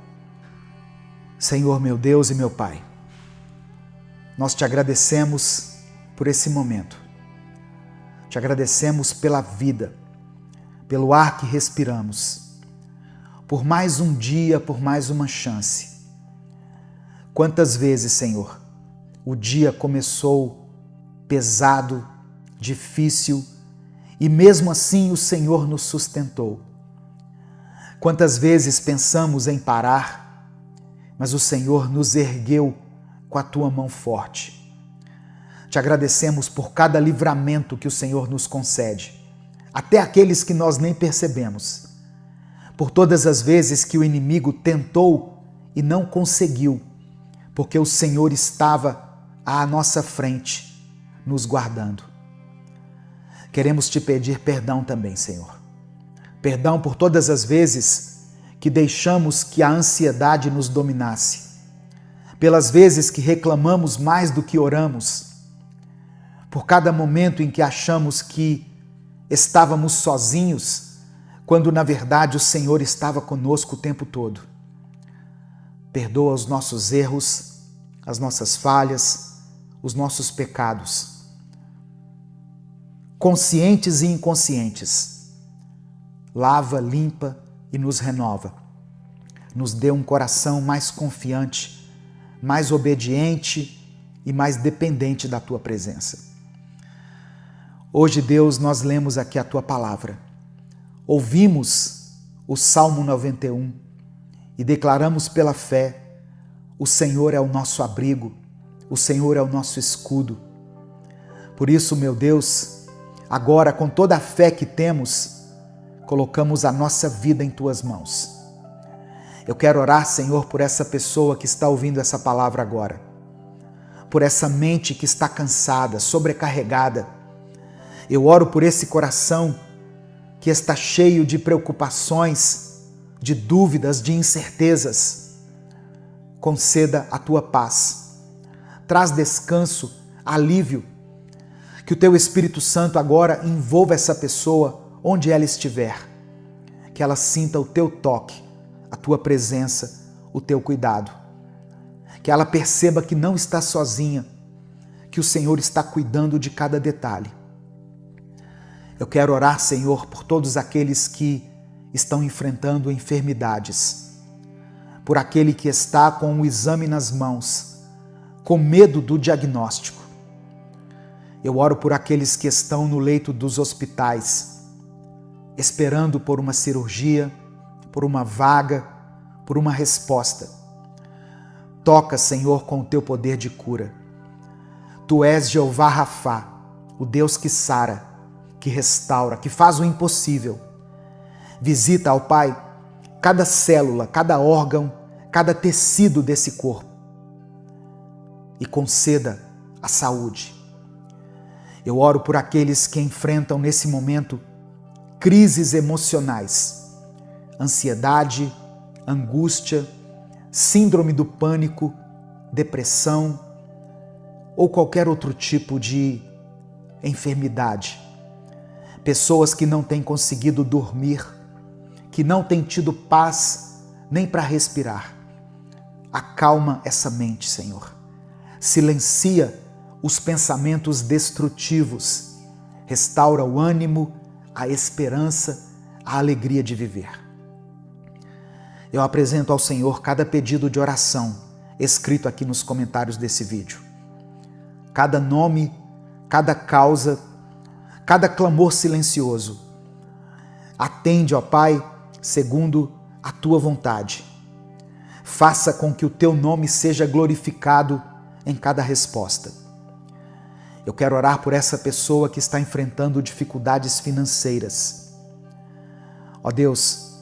Senhor, meu Deus e meu Pai, nós te agradecemos por esse momento. Te agradecemos pela vida, pelo ar que respiramos, por mais um dia, por mais uma chance. Quantas vezes, Senhor, o dia começou pesado, difícil, e mesmo assim o Senhor nos sustentou. Quantas vezes pensamos em parar, mas o Senhor nos ergueu com a tua mão forte. Te agradecemos por cada livramento que o Senhor nos concede, até aqueles que nós nem percebemos. Por todas as vezes que o inimigo tentou e não conseguiu, porque o Senhor estava à nossa frente, nos guardando. Queremos te pedir perdão também, Senhor. Perdão por todas as vezes que deixamos que a ansiedade nos dominasse, pelas vezes que reclamamos mais do que oramos, por cada momento em que achamos que estávamos sozinhos, quando na verdade o Senhor estava conosco o tempo todo. Perdoa os nossos erros, as nossas falhas, os nossos pecados, conscientes e inconscientes. Lava, limpa e nos renova. Nos dê um coração mais confiante, mais obediente e mais dependente da tua presença. Hoje, Deus, nós lemos aqui a tua palavra. Ouvimos o Salmo 91 e declaramos pela fé: o Senhor é o nosso abrigo, o Senhor é o nosso escudo. Por isso, meu Deus, agora com toda a fé que temos, colocamos a nossa vida em tuas mãos. Eu quero orar, Senhor, por essa pessoa que está ouvindo essa palavra agora, por essa mente que está cansada, sobrecarregada. Eu oro por esse coração que está cheio de preocupações, de dúvidas, de incertezas. Conceda a tua paz. Traz descanso, alívio. Que o teu Espírito Santo agora envolva essa pessoa onde ela estiver. Que ela sinta o teu toque, a tua presença, o teu cuidado. Que ela perceba que não está sozinha, que o Senhor está cuidando de cada detalhe. Eu quero orar, Senhor, por todos aqueles que estão enfrentando enfermidades, por aquele que está com o exame nas mãos, com medo do diagnóstico. Eu oro por aqueles que estão no leito dos hospitais, esperando por uma cirurgia, por uma vaga, por uma resposta. Toca, Senhor, com o teu poder de cura. Tu és Jeová Rafá, o Deus que sara, que restaura, que faz o impossível. Visita, ó Pai, cada célula, cada órgão, cada tecido desse corpo e conceda a saúde. Eu oro por aqueles que enfrentam nesse momento crises emocionais, ansiedade, angústia, síndrome do pânico, depressão ou qualquer outro tipo de enfermidade. Pessoas que não têm conseguido dormir, que não têm tido paz nem para respirar. Acalma essa mente, Senhor. Silencia os pensamentos destrutivos. Restaura o ânimo, a esperança, a alegria de viver. Eu apresento ao Senhor cada pedido de oração escrito aqui nos comentários desse vídeo. Cada nome, cada causa, cada clamor silencioso. Atende, ó Pai, segundo a tua vontade. Faça com que o teu nome seja glorificado em cada resposta. Eu quero orar por essa pessoa que está enfrentando dificuldades financeiras. Ó Deus,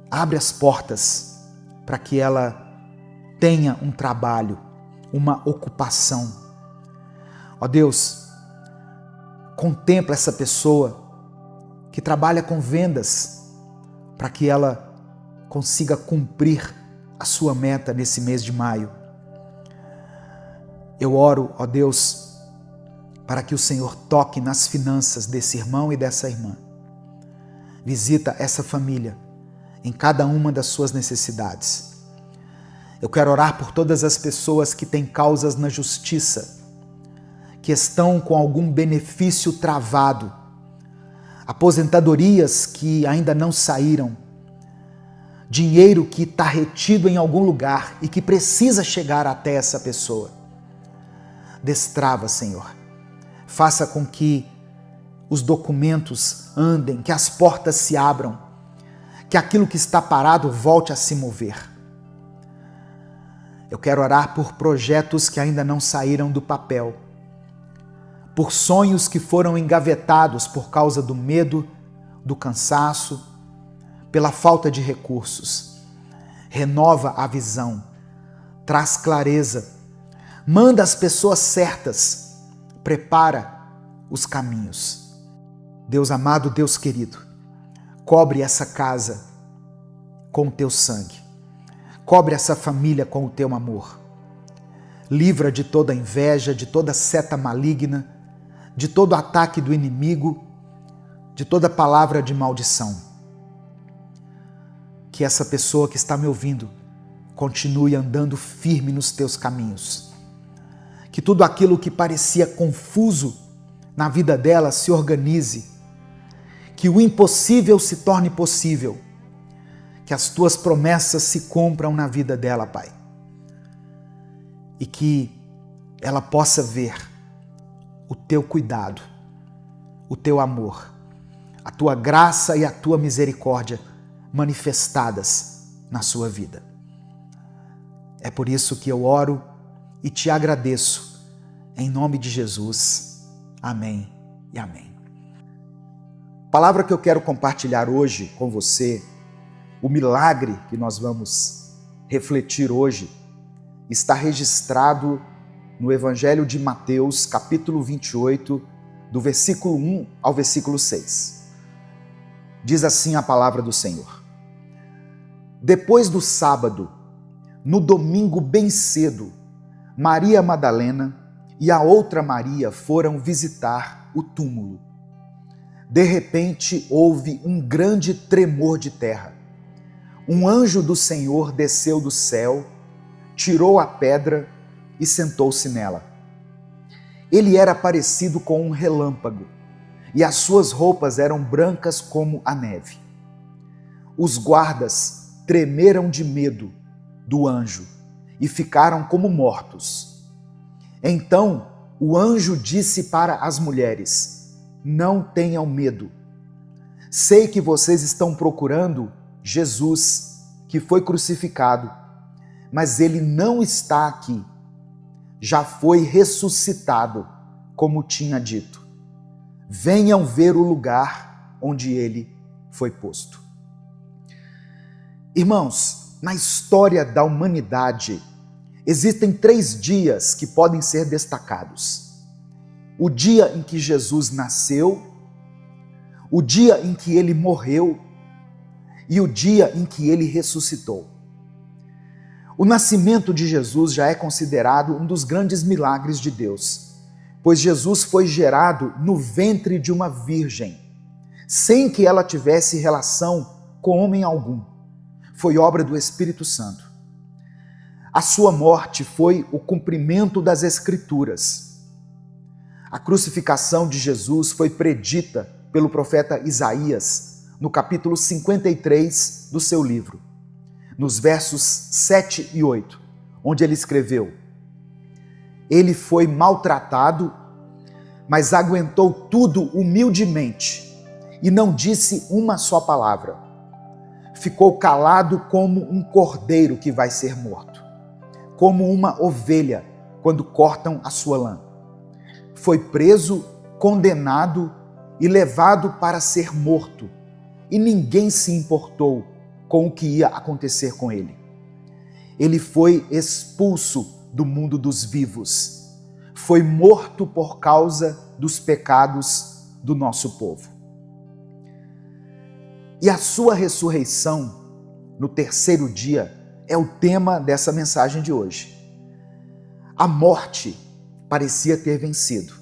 abre as portas para que ela tenha um trabalho, uma ocupação. Ó Deus, contempla essa pessoa que trabalha com vendas para que ela consiga cumprir a sua meta nesse mês de maio. Eu oro, ó Deus, para que o Senhor toque nas finanças desse irmão e dessa irmã. Visita essa família em cada uma das suas necessidades. Eu quero orar por todas as pessoas que têm causas na justiça, que estão com algum benefício travado, aposentadorias que ainda não saíram, dinheiro que está retido em algum lugar e que precisa chegar até essa pessoa. Destrava, Senhor. Faça com que os documentos andem, que as portas se abram, que aquilo que está parado volte a se mover. Eu quero orar por projetos que ainda não saíram do papel, por sonhos que foram engavetados por causa do medo, do cansaço, pela falta de recursos. Renova a visão, traz clareza, manda as pessoas certas, prepara os caminhos. Deus amado, Deus querido, cobre essa casa com o teu sangue, cobre essa família com o teu amor. Livra de toda inveja, de toda seta maligna, de todo ataque do inimigo, de toda palavra de maldição. Que essa pessoa que está me ouvindo continue andando firme nos teus caminhos. Que tudo aquilo que parecia confuso na vida dela se organize. Que o impossível se torne possível. Que as tuas promessas se cumpram na vida dela, Pai. E que ela possa ver o teu cuidado, o teu amor, a tua graça e a tua misericórdia manifestadas na sua vida. É por isso que eu oro e te agradeço, em nome de Jesus. Amém e amém. A palavra que eu quero compartilhar hoje com você, o milagre que nós vamos refletir hoje, está registrado no Evangelho de Mateus, capítulo 28, do versículo 1 ao versículo 6. Diz assim a palavra do Senhor. Depois do sábado, no domingo bem cedo, Maria Madalena e a outra Maria foram visitar o túmulo. De repente, houve um grande tremor de terra. Um anjo do Senhor desceu do céu, tirou a pedra e sentou-se nela. Ele era parecido com um relâmpago, e as suas roupas eram brancas como a neve. Os guardas tremeram de medo do anjo e ficaram como mortos. Então o anjo disse para as mulheres: não tenham medo. Sei que vocês estão procurando Jesus, que foi crucificado, mas ele não está aqui. Já foi ressuscitado, como tinha dito. Venham ver o lugar onde ele foi posto. Irmãos, na história da humanidade, existem 3 dias que podem ser destacados. O dia em que Jesus nasceu, o dia em que ele morreu e o dia em que ele ressuscitou. O nascimento de Jesus já é considerado um dos grandes milagres de Deus, pois Jesus foi gerado no ventre de uma virgem, sem que ela tivesse relação com homem algum. Foi obra do Espírito Santo. A sua morte foi o cumprimento das Escrituras. A crucificação de Jesus foi predita pelo profeta Isaías, no capítulo 53 do seu livro, nos versos 7 e 8, onde ele escreveu: ele foi maltratado, mas aguentou tudo humildemente e não disse uma só palavra. Ficou calado como um cordeiro que vai ser morto, como uma ovelha quando cortam a sua lã. Foi preso, condenado e levado para ser morto, e ninguém se importou com o que ia acontecer com ele. Ele foi expulso do mundo dos vivos, foi morto por causa dos pecados do nosso povo. E a sua ressurreição no 3º dia é o tema dessa mensagem de hoje. A morte parecia ter vencido.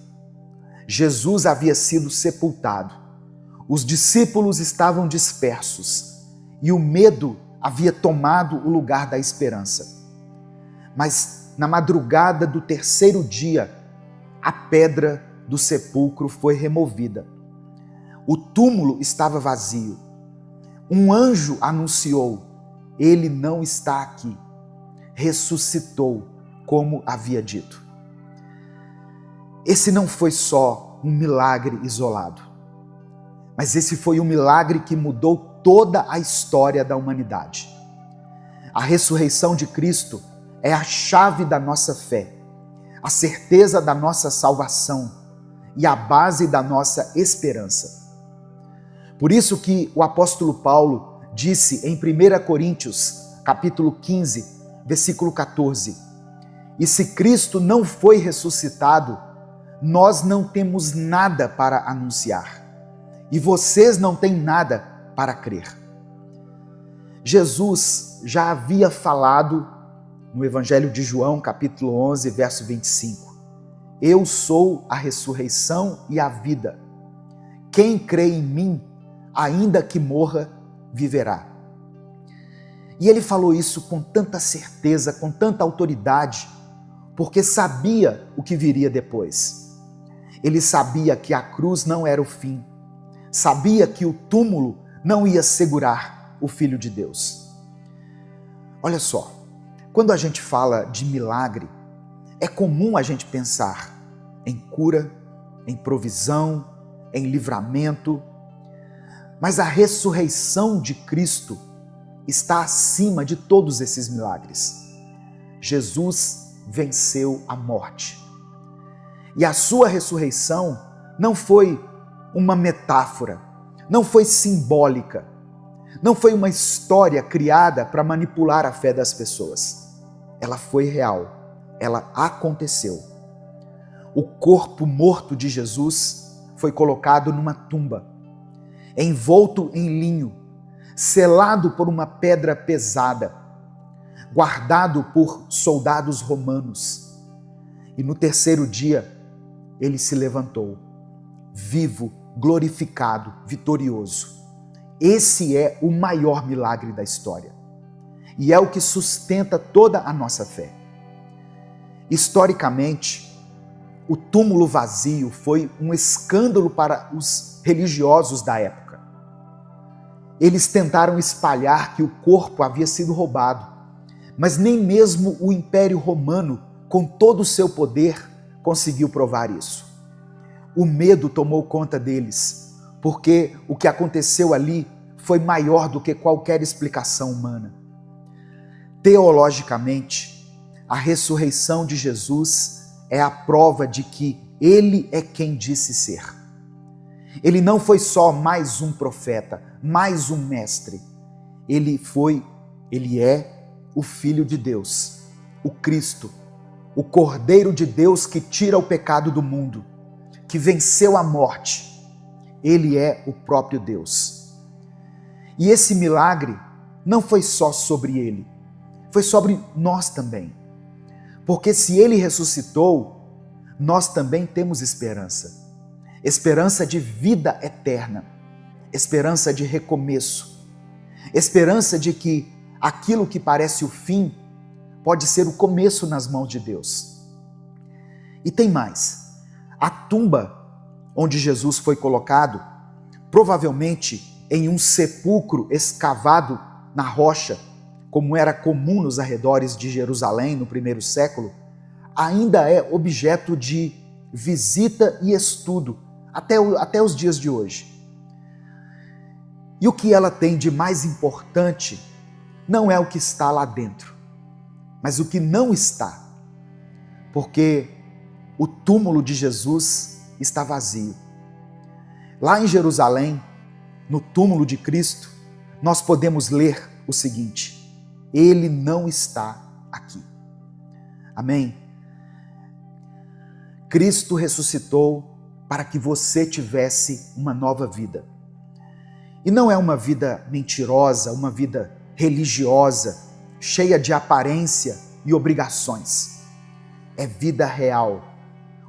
Jesus havia sido sepultado. Os discípulos estavam dispersos e o medo havia tomado o lugar da esperança. Mas na madrugada do 3º dia, a pedra do sepulcro foi removida. O túmulo estava vazio. Um anjo anunciou: ele não está aqui. Ressuscitou, como havia dito. Esse não foi só um milagre isolado, mas esse foi um milagre que mudou toda a história da humanidade. A ressurreição de Cristo é a chave da nossa fé, a certeza da nossa salvação e a base da nossa esperança. Por isso que o apóstolo Paulo disse em 1 Coríntios, capítulo 15, versículo 14: "E se Cristo não foi ressuscitado, nós não temos nada para anunciar, e vocês não têm nada para crer." Jesus já havia falado no Evangelho de João, capítulo 11, verso 25: "Eu sou a ressurreição e a vida. Quem crê em mim, ainda que morra, viverá." E ele falou isso com tanta certeza, com tanta autoridade, porque sabia o que viria depois. Ele sabia que a cruz não era o fim, sabia que o túmulo não ia segurar o Filho de Deus. Olha só, quando a gente fala de milagre, é comum a gente pensar em cura, em provisão, em livramento, mas a ressurreição de Cristo está acima de todos esses milagres. Jesus venceu a morte. E a sua ressurreição não foi uma metáfora, não foi simbólica, não foi uma história criada para manipular a fé das pessoas. Ela foi real, ela aconteceu. O corpo morto de Jesus foi colocado numa tumba, envolto em linho, selado por uma pedra pesada, guardado por soldados romanos. E no terceiro dia, ele se levantou, vivo, glorificado, vitorioso. Esse é o maior milagre da história. E é o que sustenta toda a nossa fé. Historicamente, o túmulo vazio foi um escândalo para os religiosos da época. Eles tentaram espalhar que o corpo havia sido roubado, mas nem mesmo o Império Romano, com todo o seu poder, conseguiu provar isso. O medo tomou conta deles, porque o que aconteceu ali foi maior do que qualquer explicação humana. Teologicamente, a ressurreição de Jesus é a prova de que ele é quem disse ser. Ele não foi só mais um profeta, mais um mestre. Ele é o Filho de Deus, o Cristo, o Cordeiro de Deus que tira o pecado do mundo, que venceu a morte. Ele é o próprio Deus. E esse milagre não foi só sobre ele, foi sobre nós também. Porque se ele ressuscitou, nós também temos esperança. Esperança de vida eterna, esperança de recomeço, esperança de que aquilo que parece o fim pode ser o começo nas mãos de Deus. E tem mais. A tumba onde Jesus foi colocado, provavelmente em um sepulcro escavado na rocha, como era comum nos arredores de Jerusalém no primeiro século, ainda é objeto de visita e estudo até os dias de hoje. E o que ela tem de mais importante não é o que está lá dentro, mas o que não está, porque o túmulo de Jesus está vazio. Lá em Jerusalém, no túmulo de Cristo, nós podemos ler o seguinte: ele não está aqui. Amém? Cristo ressuscitou para que você tivesse uma nova vida. E não é uma vida mentirosa, uma vida religiosa, cheia de aparência e obrigações. É vida real,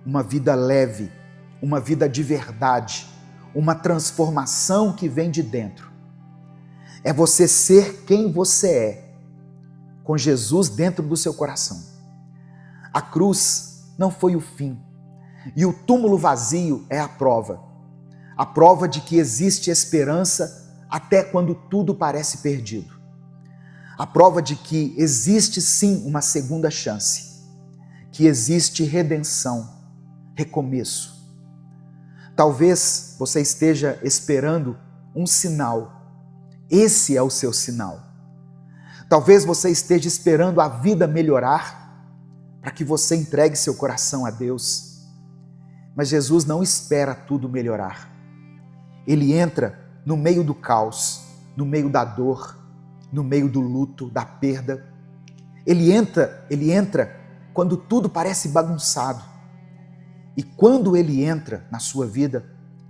uma vida leve, uma vida de verdade, uma transformação que vem de dentro. É você ser quem você é, com Jesus dentro do seu coração. A cruz não foi o fim, e o túmulo vazio é a prova de que existe esperança até quando tudo parece perdido. A prova de que existe sim uma segunda chance, que existe redenção, recomeço. Talvez você esteja esperando um sinal. Esse é o seu sinal. Talvez você esteja esperando a vida melhorar para que você entregue seu coração a Deus. Mas Jesus não espera tudo melhorar. Ele entra no meio do caos, no meio da dor, no meio do luto, da perda. Ele entra quando tudo parece bagunçado. E quando ele entra na sua vida,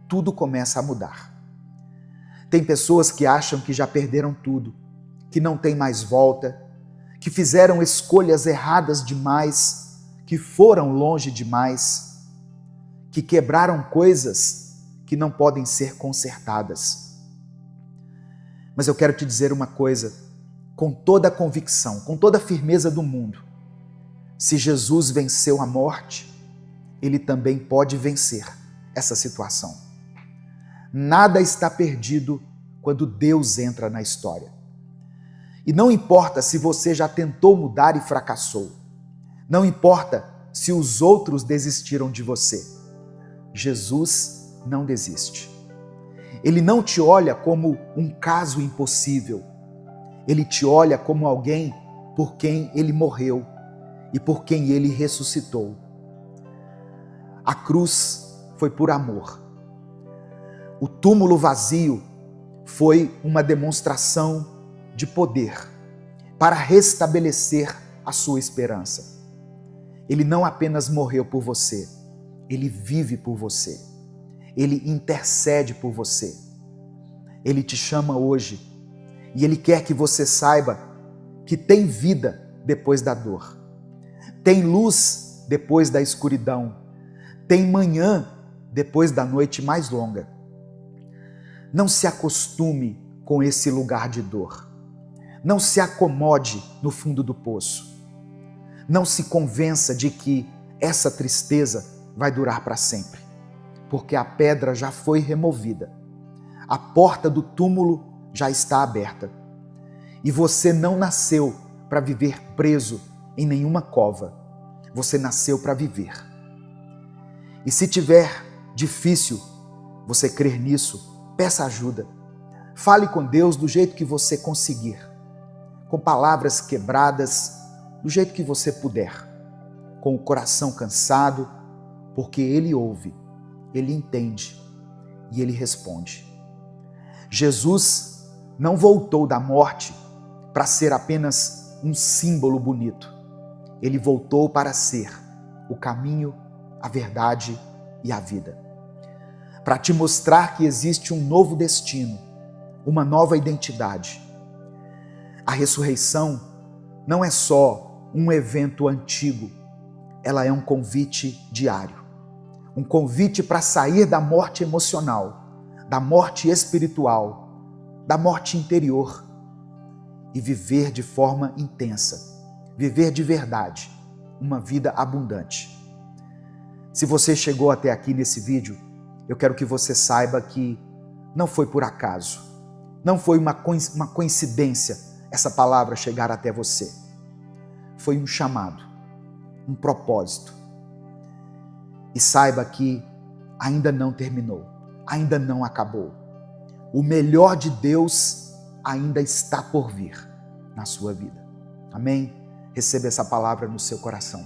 tudo começa a mudar. Tem pessoas que acham que já perderam tudo, que não tem mais volta, que fizeram escolhas erradas demais, que foram longe demais, que quebraram coisas que não podem ser consertadas. Mas eu quero te dizer uma coisa, com toda a convicção, com toda a firmeza do mundo. Se Jesus venceu a morte, ele também pode vencer essa situação. Nada está perdido quando Deus entra na história. E não importa se você já tentou mudar e fracassou. Não importa se os outros desistiram de você. Jesus não desiste. Ele não te olha como um caso impossível. Ele te olha como alguém por quem ele morreu e por quem ele ressuscitou. A cruz foi por amor. O túmulo vazio foi uma demonstração de poder para restabelecer a sua esperança. Ele não apenas morreu por você, ele vive por você. Ele intercede por você. Ele te chama hoje e ele quer que você saiba que tem vida depois da dor. Tem luz depois da escuridão. Tem manhã depois da noite mais longa. Não se acostume com esse lugar de dor. Não se acomode no fundo do poço. Não se convença de que essa tristeza vai durar para sempre, porque a pedra já foi removida. A porta do túmulo já está aberta. E você não nasceu para viver preso em nenhuma cova. Você nasceu para viver. E se tiver difícil você crer nisso, peça ajuda. Fale com Deus do jeito que você conseguir, com palavras quebradas, do jeito que você puder, com o coração cansado, porque Ele ouve, Ele entende e Ele responde. Jesus não voltou da morte para ser apenas um símbolo bonito. Ele voltou para ser o caminho, a verdade e a vida. Para te mostrar que existe um novo destino, uma nova identidade. A ressurreição não é só um evento antigo, ela é um convite diário. Um convite para sair da morte emocional, da morte espiritual, da morte interior e viver de forma intensa, viver de verdade, uma vida abundante. Se você chegou até aqui nesse vídeo, eu quero que você saiba que não foi por acaso, não foi uma coincidência essa palavra chegar até você. Foi um chamado, um propósito. E saiba que ainda não terminou, ainda não acabou. O melhor de Deus ainda está por vir na sua vida. Amém? Receba essa palavra no seu coração.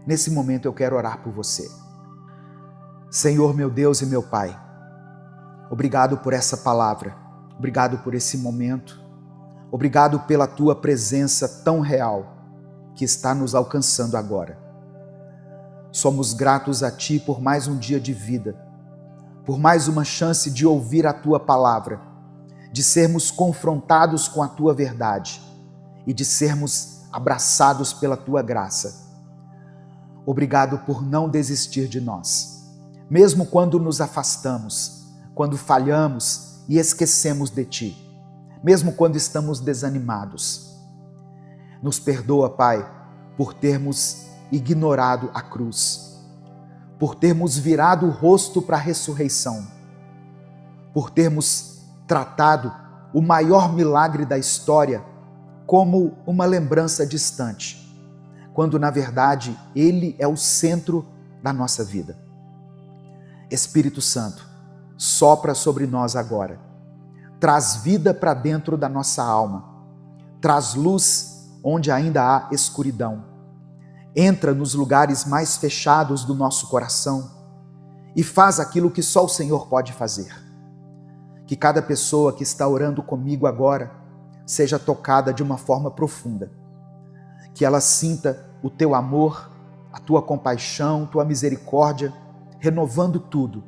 Nesse momento eu quero orar por você. Senhor, meu Deus e meu Pai, obrigado por essa palavra, obrigado por esse momento, obrigado pela Tua presença tão real que está nos alcançando agora. Somos gratos a Ti por mais um dia de vida, por mais uma chance de ouvir a Tua palavra, de sermos confrontados com a Tua verdade e de sermos abraçados pela Tua graça. Obrigado por não desistir de nós. Mesmo quando nos afastamos, quando falhamos e esquecemos de Ti, mesmo quando estamos desanimados. Nos perdoa, Pai, por termos ignorado a cruz, por termos virado o rosto para a ressurreição, por termos tratado o maior milagre da história como uma lembrança distante, quando na verdade Ele é o centro da nossa vida. Espírito Santo, sopra sobre nós agora, traz vida para dentro da nossa alma, traz luz onde ainda há escuridão, entra nos lugares mais fechados do nosso coração e faz aquilo que só o Senhor pode fazer. Que cada pessoa que está orando comigo agora seja tocada de uma forma profunda, que ela sinta o teu amor, a tua compaixão, tua misericórdia, renovando tudo.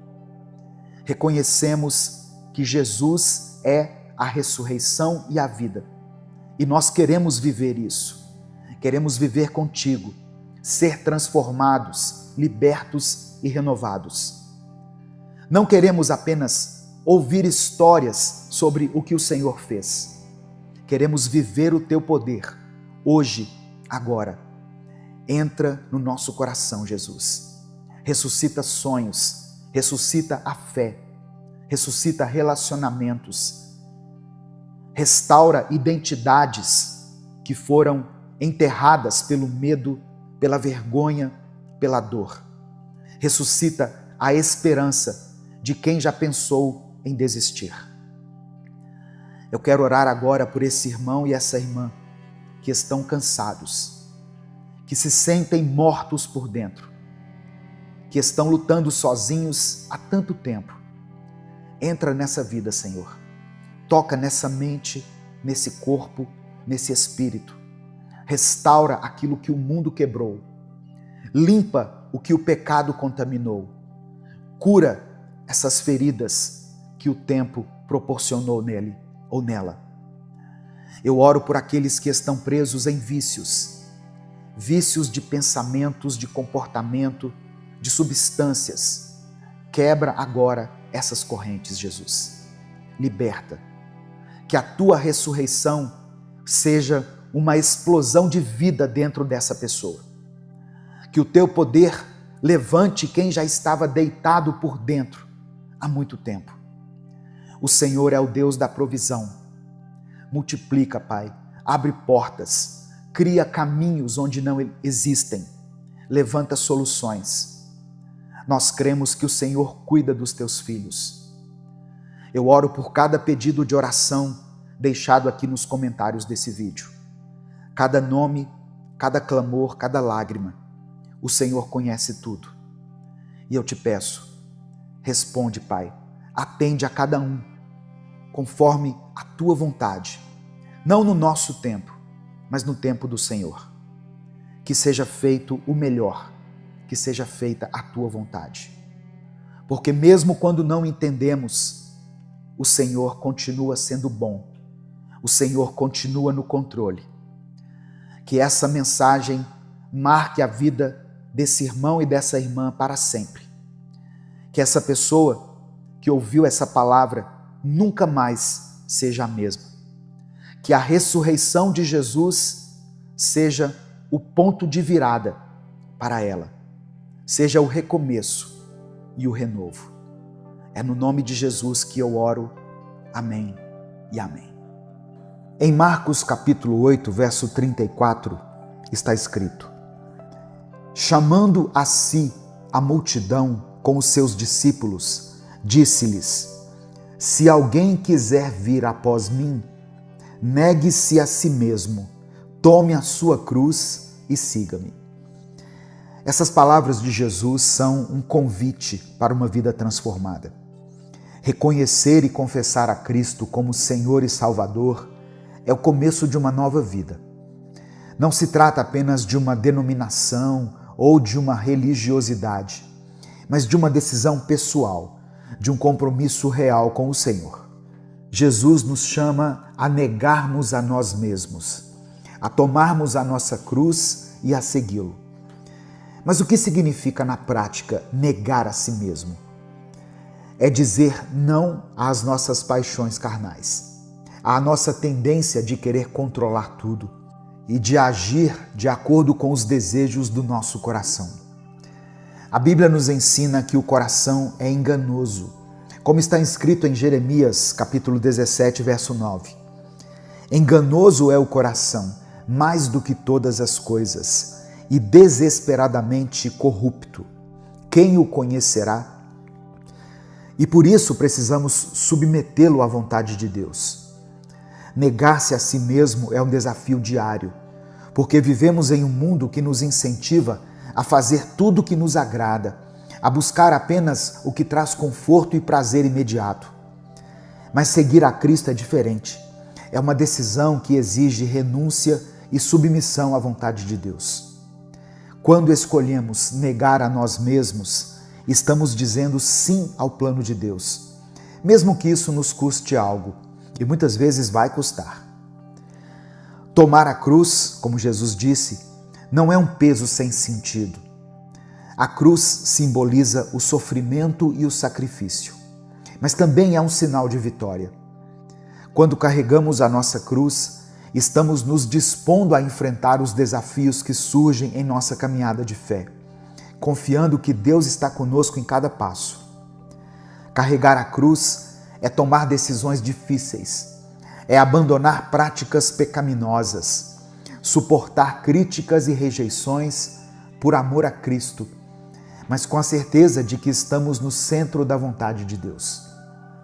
Reconhecemos que Jesus é a ressurreição e a vida, e nós queremos viver isso, queremos viver contigo, ser transformados, libertos e renovados. Não queremos apenas ouvir histórias sobre o que o Senhor fez, queremos viver o teu poder, hoje, agora. Entra no nosso coração, Jesus. Ressuscita sonhos, ressuscita a fé, ressuscita relacionamentos, restaura identidades que foram enterradas pelo medo, pela vergonha, pela dor. Ressuscita a esperança de quem já pensou em desistir. Eu quero orar agora por esse irmão e essa irmã que estão cansados, que se sentem mortos por dentro, que estão lutando sozinhos há tanto tempo. Entra nessa vida, Senhor. Toca nessa mente, nesse corpo, nesse espírito. Restaura aquilo que o mundo quebrou. Limpa o que o pecado contaminou. Cura essas feridas que o tempo proporcionou nele ou nela. Eu oro por aqueles que estão presos em vícios. Vícios de pensamentos, de comportamento, de substâncias. Quebra agora essas correntes, Jesus. Liberta. Que a tua ressurreição seja uma explosão de vida dentro dessa pessoa. Que o teu poder levante quem já estava deitado por dentro há muito tempo. O Senhor é o Deus da provisão. Multiplica, Pai. Abre portas. Cria caminhos onde não existem. Levanta soluções. Nós cremos que o Senhor cuida dos teus filhos. Eu oro por cada pedido de oração deixado aqui nos comentários desse vídeo. Cada nome, cada clamor, cada lágrima. O Senhor conhece tudo. E eu te peço, responde, Pai. Atende a cada um, conforme a tua vontade. Não no nosso tempo, mas no tempo do Senhor. Que seja feito o melhor, que seja feita a tua vontade. Porque mesmo quando não entendemos, o Senhor continua sendo bom. O Senhor continua no controle. Que essa mensagem marque a vida desse irmão e dessa irmã para sempre. Que essa pessoa que ouviu essa palavra nunca mais seja a mesma. Que a ressurreição de Jesus seja o ponto de virada para ela. Seja o recomeço e o renovo. É no nome de Jesus que eu oro. Amém e amém. Em Marcos capítulo 8, verso 34, está escrito: chamando a si a multidão com os seus discípulos, disse-lhes: se alguém quiser vir após mim, negue-se a si mesmo, tome a sua cruz e siga-me. Essas palavras de Jesus são um convite para uma vida transformada. Reconhecer e confessar a Cristo como Senhor e Salvador é o começo de uma nova vida. Não se trata apenas de uma denominação ou de uma religiosidade, mas de uma decisão pessoal, de um compromisso real com o Senhor. Jesus nos chama a negarmos a nós mesmos, a tomarmos a nossa cruz e a segui-lo. Mas o que significa na prática negar a si mesmo? É dizer não às nossas paixões carnais, à nossa tendência de querer controlar tudo e de agir de acordo com os desejos do nosso coração. A Bíblia nos ensina que o coração é enganoso, como está escrito em Jeremias, capítulo 17, verso 9. Enganoso é o coração, mais do que todas as coisas, e desesperadamente corrupto. Quem o conhecerá? E por isso precisamos submetê-lo à vontade de Deus. Negar-se a si mesmo é um desafio diário, porque vivemos em um mundo que nos incentiva a fazer tudo o que nos agrada, a buscar apenas o que traz conforto e prazer imediato. Mas seguir a Cristo é diferente. É uma decisão que exige renúncia e submissão à vontade de Deus. Quando escolhemos negar a nós mesmos, estamos dizendo sim ao plano de Deus, mesmo que isso nos custe algo, e muitas vezes vai custar. Tomar a cruz, como Jesus disse, não é um peso sem sentido. A cruz simboliza o sofrimento e o sacrifício, mas também é um sinal de vitória. Quando carregamos a nossa cruz, estamos nos dispondo a enfrentar os desafios que surgem em nossa caminhada de fé, confiando que Deus está conosco em cada passo. Carregar a cruz é tomar decisões difíceis, é abandonar práticas pecaminosas, suportar críticas e rejeições por amor a Cristo, mas com a certeza de que estamos no centro da vontade de Deus.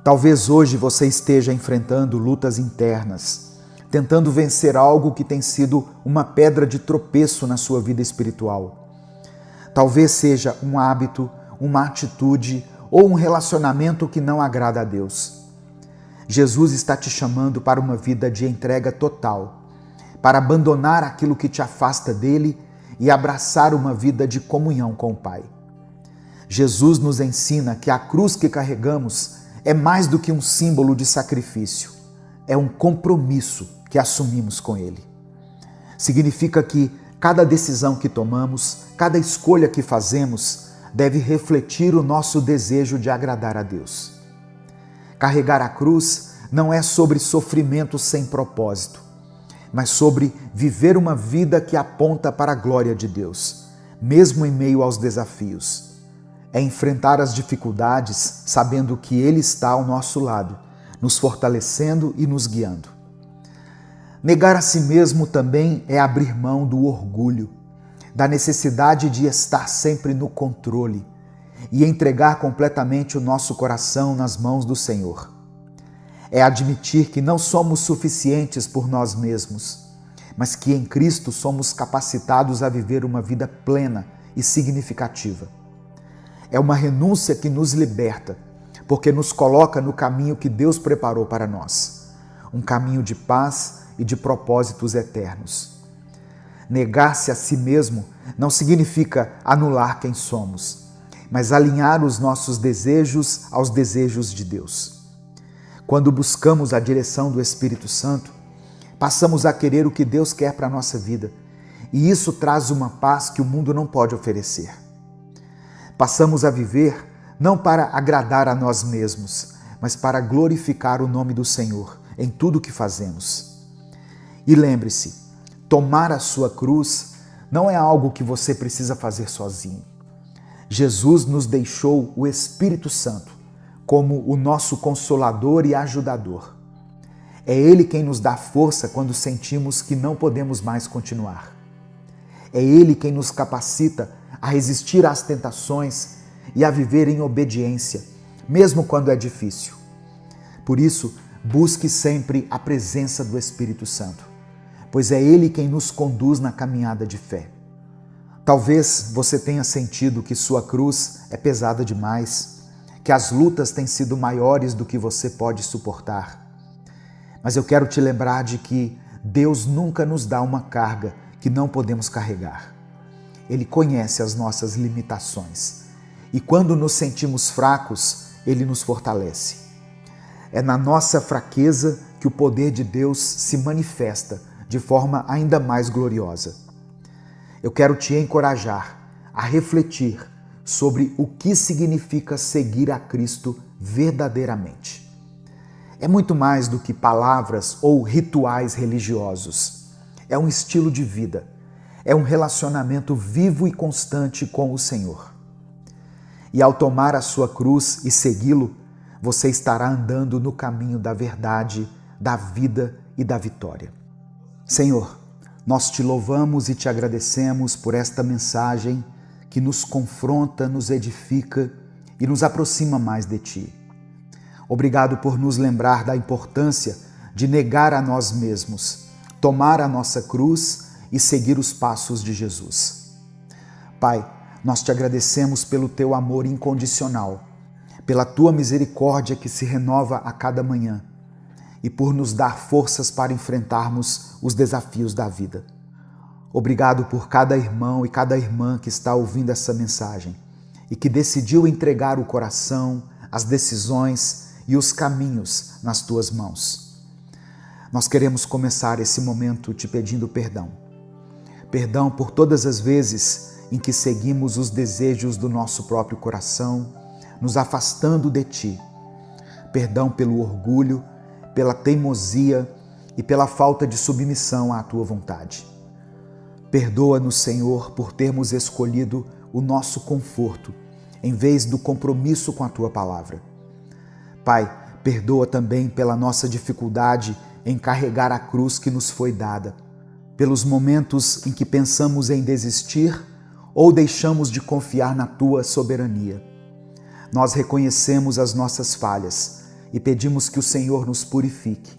Talvez hoje você esteja enfrentando lutas internas, tentando vencer algo que tem sido uma pedra de tropeço na sua vida espiritual. Talvez seja um hábito, uma atitude ou um relacionamento que não agrada a Deus. Jesus está te chamando para uma vida de entrega total, para abandonar aquilo que te afasta dele e abraçar uma vida de comunhão com o Pai. Jesus nos ensina que a cruz que carregamos é mais do que um símbolo de sacrifício, é um compromisso que assumimos com Ele. Significa que cada decisão que tomamos, cada escolha que fazemos, deve refletir o nosso desejo de agradar a Deus. Carregar a cruz não é sobre sofrimento sem propósito, mas sobre viver uma vida que aponta para a glória de Deus, mesmo em meio aos desafios. É enfrentar as dificuldades sabendo que Ele está ao nosso lado, nos fortalecendo e nos guiando. Negar a si mesmo também é abrir mão do orgulho, da necessidade de estar sempre no controle e entregar completamente o nosso coração nas mãos do Senhor. É admitir que não somos suficientes por nós mesmos, mas que em Cristo somos capacitados a viver uma vida plena e significativa. É uma renúncia que nos liberta, porque nos coloca no caminho que Deus preparou para nós, um caminho de paz e de propósitos eternos. Negar-se a si mesmo não significa anular quem somos, mas alinhar os nossos desejos aos desejos de Deus. Quando buscamos a direção do Espírito Santo, passamos a querer o que Deus quer para a nossa vida, e isso traz uma paz que o mundo não pode oferecer. Passamos a viver não para agradar a nós mesmos, mas para glorificar o nome do Senhor em tudo o que fazemos. E lembre-se, tomar a sua cruz não é algo que você precisa fazer sozinho. Jesus nos deixou o Espírito Santo como o nosso consolador e ajudador. É Ele quem nos dá força quando sentimos que não podemos mais continuar. É Ele quem nos capacita a resistir às tentações e a viver em obediência, mesmo quando é difícil. Por isso, busque sempre a presença do Espírito Santo, pois é Ele quem nos conduz na caminhada de fé. Talvez você tenha sentido que sua cruz é pesada demais, que as lutas têm sido maiores do que você pode suportar. Mas eu quero te lembrar de que Deus nunca nos dá uma carga que não podemos carregar. Ele conhece as nossas limitações e quando nos sentimos fracos, Ele nos fortalece. É na nossa fraqueza que o poder de Deus se manifesta de forma ainda mais gloriosa. Eu quero te encorajar a refletir sobre o que significa seguir a Cristo verdadeiramente. É muito mais do que palavras ou rituais religiosos. É um estilo de vida. É um relacionamento vivo e constante com o Senhor. E ao tomar a sua cruz e segui-lo, você estará andando no caminho da verdade, da vida e da vitória. Senhor, nós te louvamos e te agradecemos por esta mensagem que nos confronta, nos edifica e nos aproxima mais de ti. Obrigado por nos lembrar da importância de negar a nós mesmos, tomar a nossa cruz e seguir os passos de Jesus. Pai, nós te agradecemos pelo teu amor incondicional, pela tua misericórdia que se renova a cada manhã e por nos dar forças para enfrentarmos os desafios da vida. Obrigado por cada irmão e cada irmã que está ouvindo essa mensagem e que decidiu entregar o coração, as decisões e os caminhos nas tuas mãos. Nós queremos começar esse momento te pedindo perdão. Perdão por todas as vezes em que seguimos os desejos do nosso próprio coração, nos afastando de ti. Perdão pelo orgulho, pela teimosia e pela falta de submissão à tua vontade. Perdoa-nos, Senhor, por termos escolhido o nosso conforto em vez do compromisso com a tua palavra. Pai, perdoa também pela nossa dificuldade em carregar a cruz que nos foi dada, pelos momentos em que pensamos em desistir ou deixamos de confiar na tua soberania. Nós reconhecemos as nossas falhas e pedimos que o Senhor nos purifique,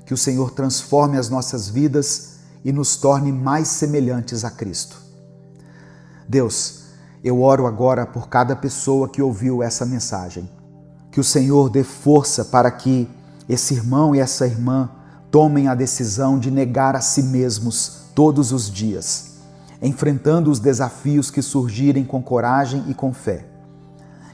que o Senhor transforme as nossas vidas e nos torne mais semelhantes a Cristo. Deus, eu oro agora por cada pessoa que ouviu essa mensagem. Que o Senhor dê força para que esse irmão e essa irmã tomem a decisão de negar a si mesmos todos os dias, enfrentando os desafios que surgirem com coragem e com fé.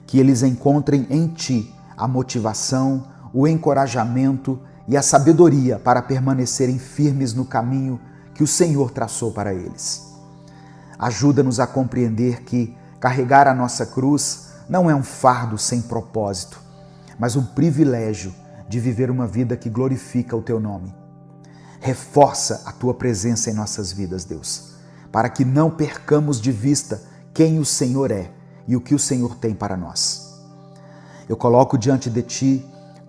Que eles encontrem em Ti a motivação, o encorajamento e a sabedoria para permanecerem firmes no caminho que o Senhor traçou para eles. Ajuda-nos a compreender que carregar a nossa cruz não é um fardo sem propósito, mas um privilégio de viver uma vida que glorifica o Teu nome. Reforça a Tua presença em nossas vidas, Deus, para que não percamos de vista quem o Senhor é e o que o Senhor tem para nós. Eu coloco diante de Ti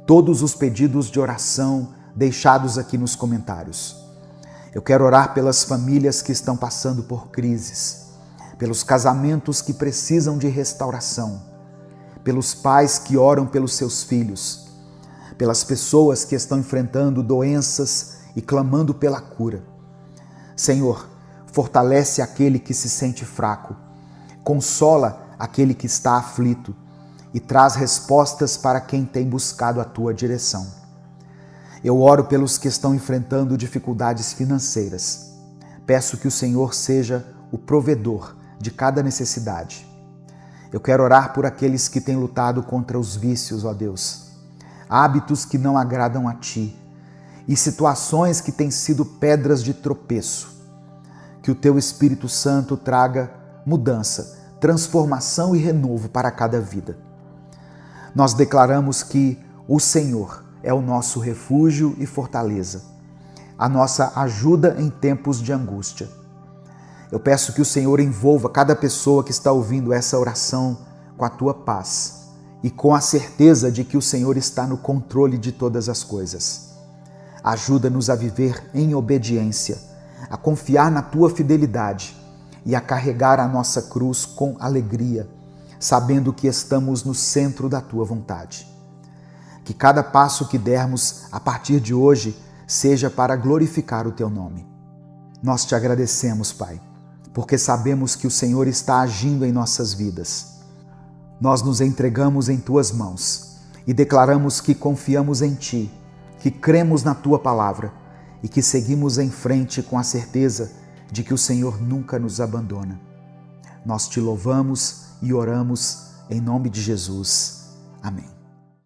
todos os pedidos de oração deixados aqui nos comentários. Eu quero orar pelas famílias que estão passando por crises, pelos casamentos que precisam de restauração, pelos pais que oram pelos seus filhos, pelas pessoas que estão enfrentando doenças e clamando pela cura. Senhor, fortalece aquele que se sente fraco, consola aquele que está aflito e traz respostas para quem tem buscado a Tua direção. Eu oro pelos que estão enfrentando dificuldades financeiras. Peço que o Senhor seja o provedor de cada necessidade. Eu quero orar por aqueles que têm lutado contra os vícios, ó Deus, hábitos que não agradam a Ti e situações que têm sido pedras de tropeço. Que o Teu Espírito Santo traga mudança, transformação e renovo para cada vida. Nós declaramos que o Senhor é o nosso refúgio e fortaleza, a nossa ajuda em tempos de angústia. Eu peço que o Senhor envolva cada pessoa que está ouvindo essa oração com a Tua paz e com a certeza de que o Senhor está no controle de todas as coisas. Ajuda-nos a viver em obediência, a confiar na Tua fidelidade e a carregar a nossa cruz com alegria, sabendo que estamos no centro da Tua vontade. Que cada passo que dermos a partir de hoje seja para glorificar o Teu nome. Nós Te agradecemos, Pai, porque sabemos que o Senhor está agindo em nossas vidas. Nós nos entregamos em Tuas mãos e declaramos que confiamos em Ti, que cremos na Tua palavra e que seguimos em frente com a certeza de que o Senhor nunca nos abandona. Nós Te louvamos e oramos em nome de Jesus. Amém.